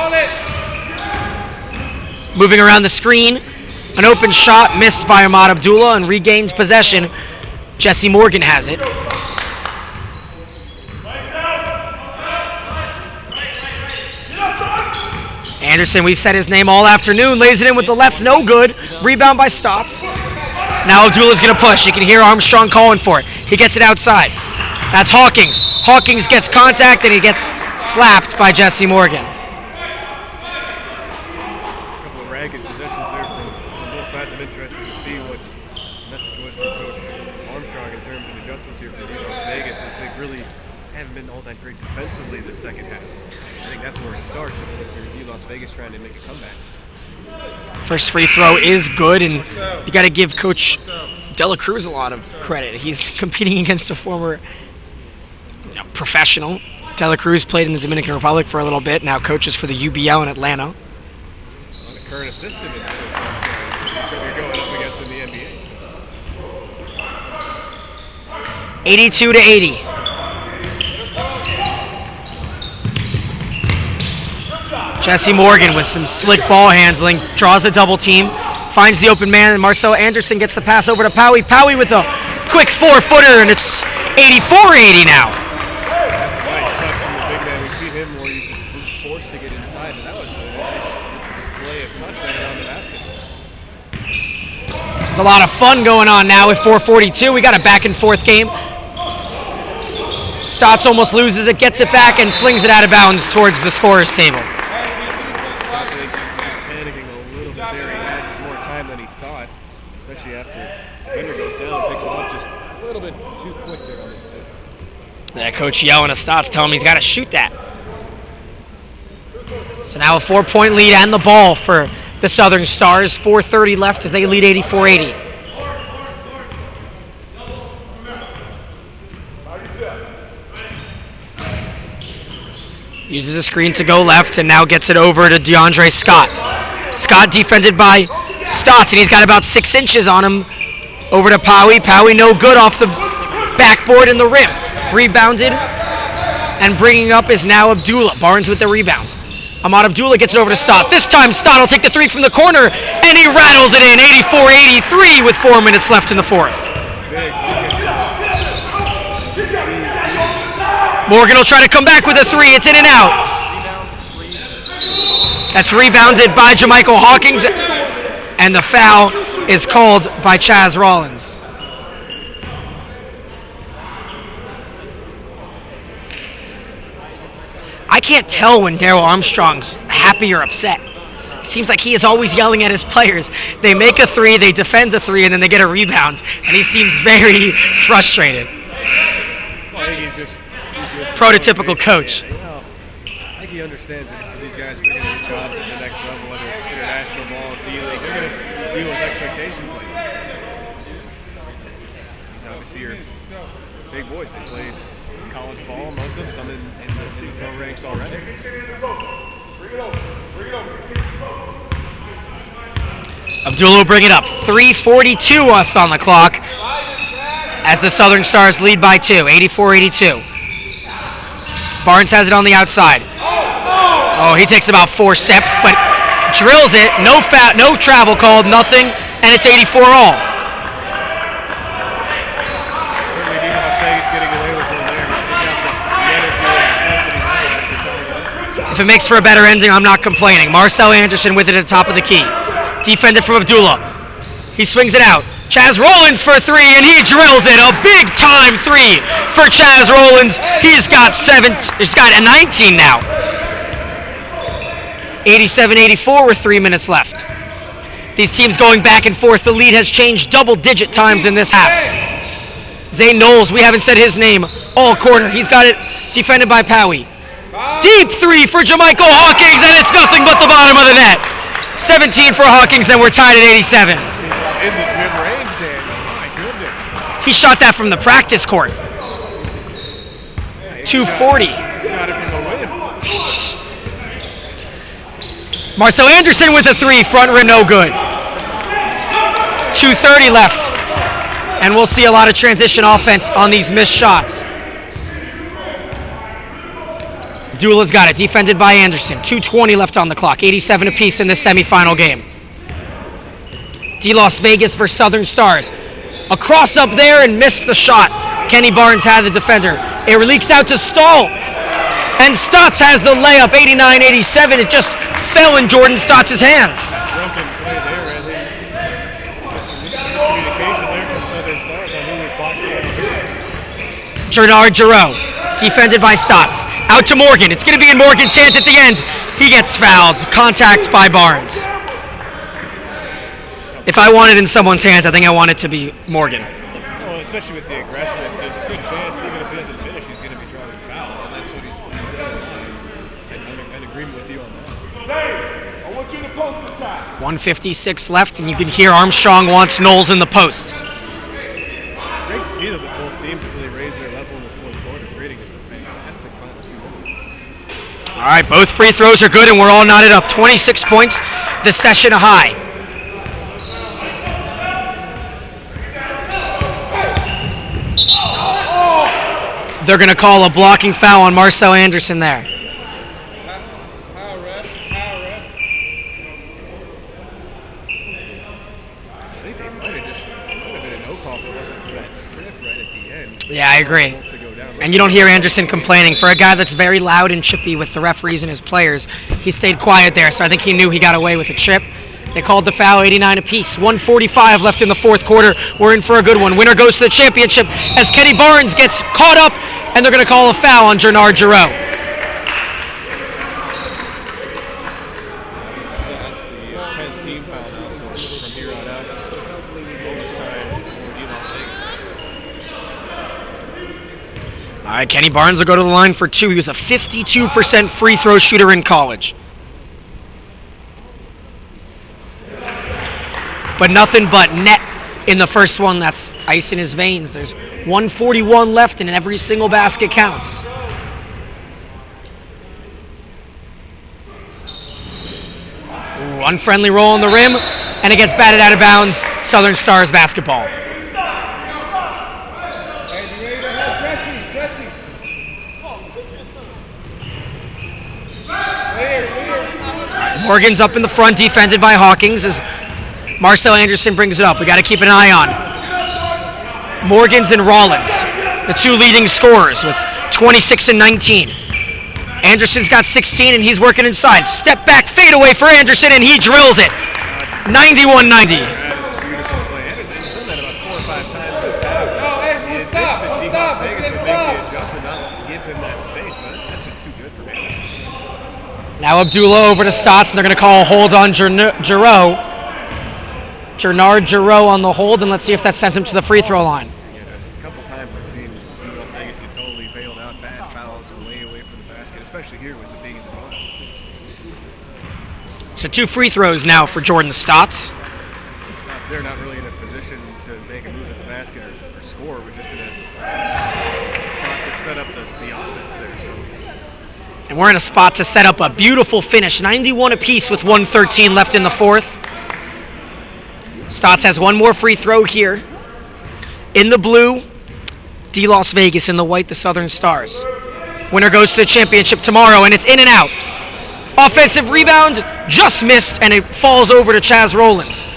Moving around the screen, an open shot missed by Ahmad Abdullah and regained possession. Jesse Morgan has it. Anderson, we've said his name all afternoon, lays it in with the left, no good. Rebound by Stotts. Now Abdullah's gonna push. You can hear Armstrong calling for it. He gets it outside. That's Hawkins. Hawkins gets contact and he gets slapped by Jesse Morgan. A couple of ragged possessions there from both sides. I'm interested to see what the message was from Coach Armstrong in terms of adjustments here for Las Vegas, as they really haven't been all that great defensively this second half. I think that's where it starts if you're Las Vegas trying to make a comeback. First free throw is good, and you got to give Coach Dela Cruz a lot of credit. He's competing against a former professional. Dela Cruz played in the Dominican Republic for a little bit, now coaches for the UBL in Atlanta. Well, the current assistant is you're going up against in the NBA. 82-80. Jesse Morgan with some slick ball handling, draws a double team, finds the open man, and Marcel Anderson gets the pass over to Powie. Powie with a quick 4-footer, and it's 84-80 now. Nice touch from the big man. We've seen him more use his brute force to get inside, and that was a nice display of touch right around the basket. There's a lot of fun going on now with 4:42. We got a back and forth game. Stotts almost loses it, gets it back, and flings it out of bounds towards the scorer's table. Yeah, Coach yelling at Stotts, telling him he's got to shoot that. So now a 4-point lead and the ball for the Southern Stars. 4:30 left as they lead 84-80. Uses a screen to go left and now gets it over to DeAndre Scott. Scott defended by Stotts, and he's got about 6 inches on him. Over to Powie. Powie no good off the backboard in the rim. Rebounded, and bringing up is now Abdullah. Barnes with the rebound. Ahmad Abdullah gets it over to Stott. This time Stott will take the 3 from the corner, and he rattles it in. 84-83 with 4 minutes left in the fourth. Morgan will try to come back with a 3. It's in and out. That's rebounded by Jamichael Hawkins, and the foul is called by Chaz Rollins. I can't tell when Darryl Armstrong's happy or upset. It seems like he is always yelling at his players. They make a 3, they defend a 3, and then they get a rebound, and he seems very frustrated. Well, I think he's just prototypical coach. Yeah, I think he understands that these guys are going to get jobs at the next level, whether it's international ball, D-League. They're going to deal with expectations like that. These obviously are big boys. They played college ball, most of them, some in the pro ranks already. Abdullah will bring it up. 3:42 left on the clock as the Southern Stars lead by 2, 84-82. Barnes has it on the outside. Oh, he takes about 4 steps, but drills it. No travel called, nothing, and it's 84 all. Certainly Dino Las Vegas getting away with one there. They got the energy and If it makes for a better ending, I'm not complaining. Marcel Anderson with it at the top of the key. Defended from Abdullah. He swings it out. Chaz Rollins for three, and he drills it. A big-time three for Chaz Rollins. He's got a 19 now. 87-84 with 3 minutes left. These teams going back and forth. The lead has changed double-digit times in this half. Zane Knowles, we haven't said his name all quarter. He's got it defended by Powie. Deep three for Jamichael Hawkins, and it's nothing but the bottom of the net. 17 for Hawkins, and we're tied at 87. in the gym range, Daniel. My goodness. He shot that from the practice court. 240. Got it from the win. Marcel Anderson with a three, front rim no good. 2:30 left. And we'll see a lot of transition offense on these missed shots. Dula's got it, defended by Anderson. 2:20 left on the clock, 87 apiece in this semifinal game. D Las Vegas for Southern Stars. A cross up there and missed the shot. Kenny Barnes had the defender. It leaks out to Stahl. And Stotts has the layup, 89-87. It just fell in Jordan Stotts' hand. Drunken play there, I think. Just miscommunication there from Southern Stars on who was boxing out. Jernard Giroux, defended by Stotts. Out to Morgan. It's going to be in Morgan's hands at the end. He gets fouled. Contact by Barnes. If I want it in someone's hands, I think I want it to be Morgan. Well, especially with the aggressiveness, there's a good chance, even if he doesn't finish, he's going to be drawing a foul, and that's what he's doing. I'm in agreement with you on that. I want you to post this time. 1:56 left, and you can hear Armstrong wants Knowles in the post. Great to see that both teams have really raised their level in this fourth quarter, creating just a fantastic final. All right, both free throws are good, and we're all knotted up. 26 points, the session high. They're going to call a blocking foul on Marcel Anderson there. I think they might have been a no call if it wasn't for that trip right at the end. Yeah, I agree. To go down. And you don't hear Anderson complaining. For a guy that's very loud and chippy with the referees and his players, he stayed quiet there, so I think he knew he got away with a chip. They called the foul, 89 apiece. 1:45 left in the fourth quarter. We're in for a good one. Winner goes to the championship as Kenny Barnes gets caught up, and they're going to call a foul on Jernard Giroux. That's the 10th team foul now, so from here on out, bonus time for D Las Vegas. All right, Kenny Barnes will go to the line for two. He was a 52% free throw shooter in college. But nothing but net in the first one. That's ice in his veins. There's 1:41 left, and every single basket counts. Ooh, unfriendly roll on the rim, and it gets batted out of bounds. Southern Stars basketball. Morgan's up in the front, defended by Hawkins as Marcel Anderson brings it up. We got to keep an eye on Morgans and Rollins, the two leading scorers with 26 and 19. Anderson's got 16 and he's working inside. Step back fadeaway for Anderson and he drills it. 91-90. That is a beautiful play. Anderson's done that about 4 or 5 times this half. D Las Vegas would make the adjustment, not give him that space, but that's just too good for Anderson. Now Abdullah over to Stotts, and they're going to call a hold on Giroux. Jernard Giroux on the hold, and let's see if that sent him to the free throw line. Yeah, a couple times I've seen D Las Vegas get totally bailed out, bad fouls way away from the basket, especially here with the big and the bonus. So 2 free throws now for Jordan Stotts. Stotts, they're not really in a position to make a move at the basket or score. We're just in a spot to set up the offense there. So. And we're in a spot to set up a beautiful finish. 91 apiece with 1:13 left in the fourth. Stotts has one more free throw here. In the blue, D Las Vegas. In the white, the Southern Stars. Winner goes to the championship tomorrow, and it's in and out. Offensive rebound, just missed, and it falls over to Chaz Rollins.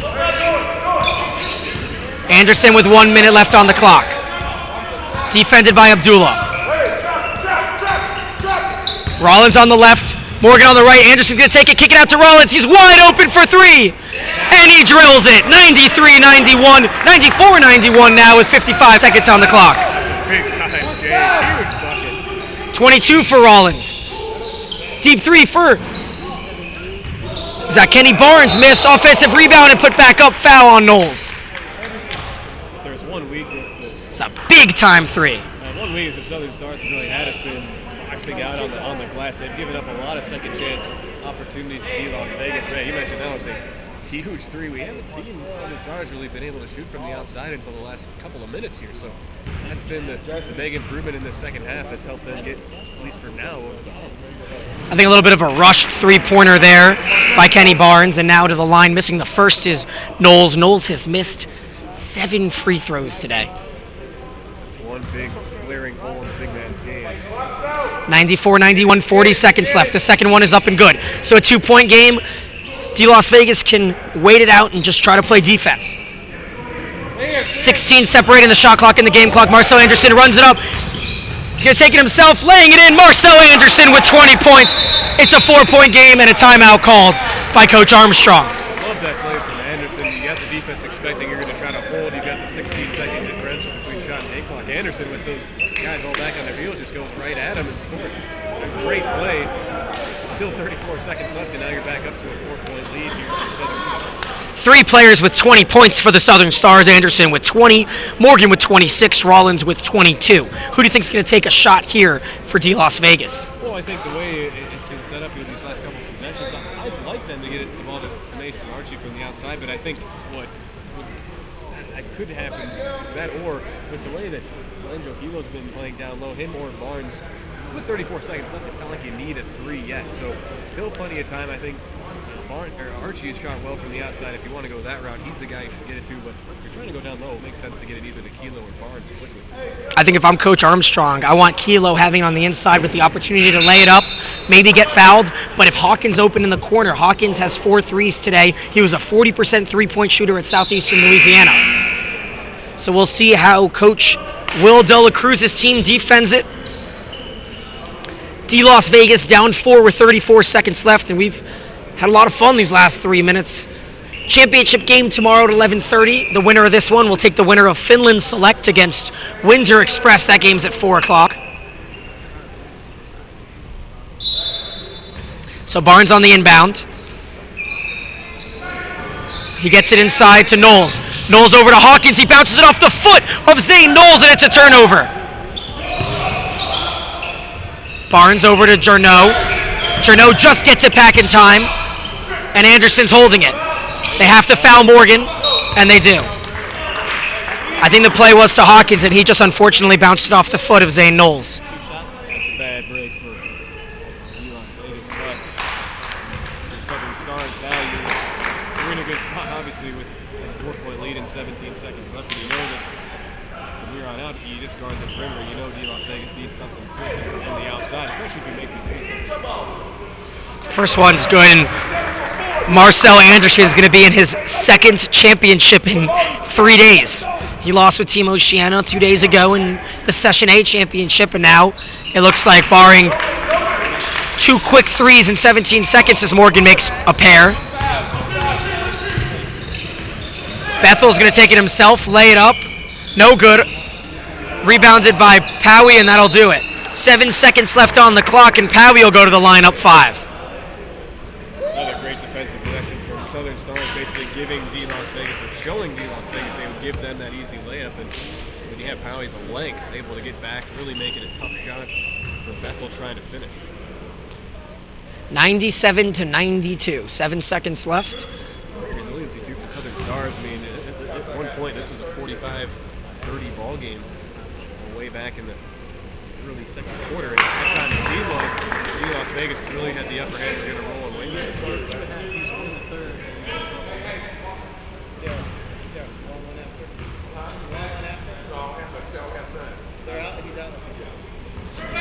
Anderson with 1 minute left on the clock. Defended by Abdullah. Rollins on the left, Morgan on the right. Anderson's going to take it, kick it out to Rollins. He's wide open for three, and he drills it. 93-91, 94-91 now with 55 seconds on the clock. Big time, Jay. Huge bucket. 22 for Rollins. Deep three for Kenny Barnes. Missed. Offensive rebound and put back up. Foul on Knowles. There's one weakness that It's a big time three. one weakness that Southern Stars has really had has been boxing out on the glass. They've given up a lot of second chance opportunities to Las Vegas. Man, you mentioned that was a huge three. We haven't seen Southern Stars really been able to shoot from the outside until the last couple of minutes here. So that's been the big improvement in the second half that's helped them get, at least for now, over the hump. I think a little bit of a rushed three-pointer there by Kenny Barnes, and now to the line. Missing the first is Knowles. Knowles has missed 7 free throws today. It's one big glaring hole in the big man's game. 94-91, 40 seconds left. The second one is up and good. So a 2-point game. Las Vegas can wait it out and just try to play defense. 16 separating the shot clock and the game clock. Marcel Anderson runs it up. He's going to take it himself, laying it in. Marcel Anderson with 20 points. It's a 4-point game and a timeout called by Coach Armstrong. Love that play from Anderson. You got the defense expecting you're going to try to hold. You got the 16-second differential between shot and day clock. Anderson, with those guys all back on their heels, just goes right at him and scores. A great play. Still 34 seconds left, and now you're back up to a 4-point lead here for Southern Stars. 3 players with 20 points for the Southern Stars. Anderson with 20, Morgan with 26, Rollins with 22. Who do you think is going to take a shot here for Las Vegas? Well, I think the way it's been set up here these last couple of possessions, I'd like them to get the ball to Mason Archie from the outside, but I think that could happen, that or with the way that Angel Hilo's been playing down low, him or Barnes, with 34 seconds left, it's not like you need a 3 yet, so still plenty of time. I think Archie has shot well from the outside. If you want to go that route, he's the guy you should get it to, but if you're trying to go down low, it makes sense to get it either to Kilo or Barnes quickly. I think if I'm Coach Armstrong, I want Kilo having on the inside with the opportunity to lay it up, maybe get fouled, but if Hawkins open in the corner, Hawkins has 4 threes today. He was a 40% three-point shooter at Southeastern Louisiana. So we'll see how Coach Will De La Cruz's team defends it. Las Vegas down 4 with 34 seconds left, and we've had a lot of fun these last 3 minutes. Championship game tomorrow at 11:30. The winner of this one will take the winner of Finland Select against Windsor Express. That game's at 4 o'clock. So Barnes on the inbound. He gets it inside to Knowles. Knowles over to Hawkins. He bounces it off the foot of Zane Knowles, and it's a turnover. Barnes over to Journeau. Journeau just gets it back in time, and Anderson's holding it. They have to foul Morgan, and they do. I think the play was to Hawkins, and he just unfortunately bounced it off the foot of Zane Knowles. That's a bad break for Las Vegas, but Southern Stars now you're in a good spot, obviously, with a 4-point lead and 17 seconds left. And you know that from here on out, you just guard the perimeter. You know Las Vegas needs something quick from the outside, especially if you make these free. First one's good, and Marcel Anderson is going to be in his second championship in 3 days. He lost with Team Oceana 2 days ago in the Session A championship, and now it looks like, barring 2 quick threes in 17 seconds, as Morgan makes a pair. Bethel's going to take it himself, lay it up. No good. Rebounded by Powie, and that'll do it. 7 seconds left on the clock, and Powie will go to the line up 5. Another great defensive possession from Southern Stars, basically giving Las Vegas, or showing Las Vegas they would give them that easy layup. And when you have Powie the length, able to get back, really make it a tough shot for Bethel trying to finish. 97-92. 7 seconds left. Resiliency too for Southern Stars. I mean, at one point this was a 45-30 ball game way back in the early second quarter. And at that time it seemed like Las Vegas really had the upper hand. They're going to roll away with this.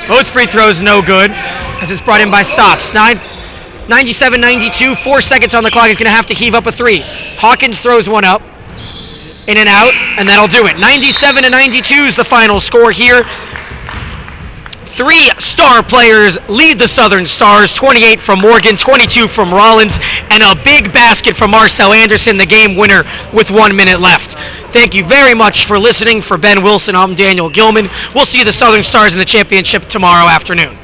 Both free throws no good, as it's brought in by Stotts. 97-92, 4 seconds on the clock. He's going to have to heave up a three. Hawkins throws one up, in and out, and that'll do it. 97-92 is the final score here. 3 star players lead the Southern Stars, 28 from Morgan, 22 from Rollins, and a big basket from Marcel Anderson, the game winner with 1 minute left. Thank you very much for listening. For Ben Wilson, I'm Daniel Gilman. We'll see the Southern Stars in the championship tomorrow afternoon.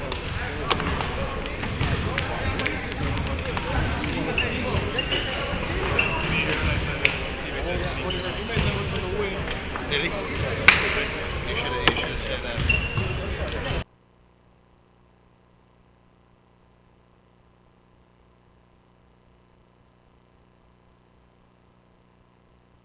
Did he? You should have said that.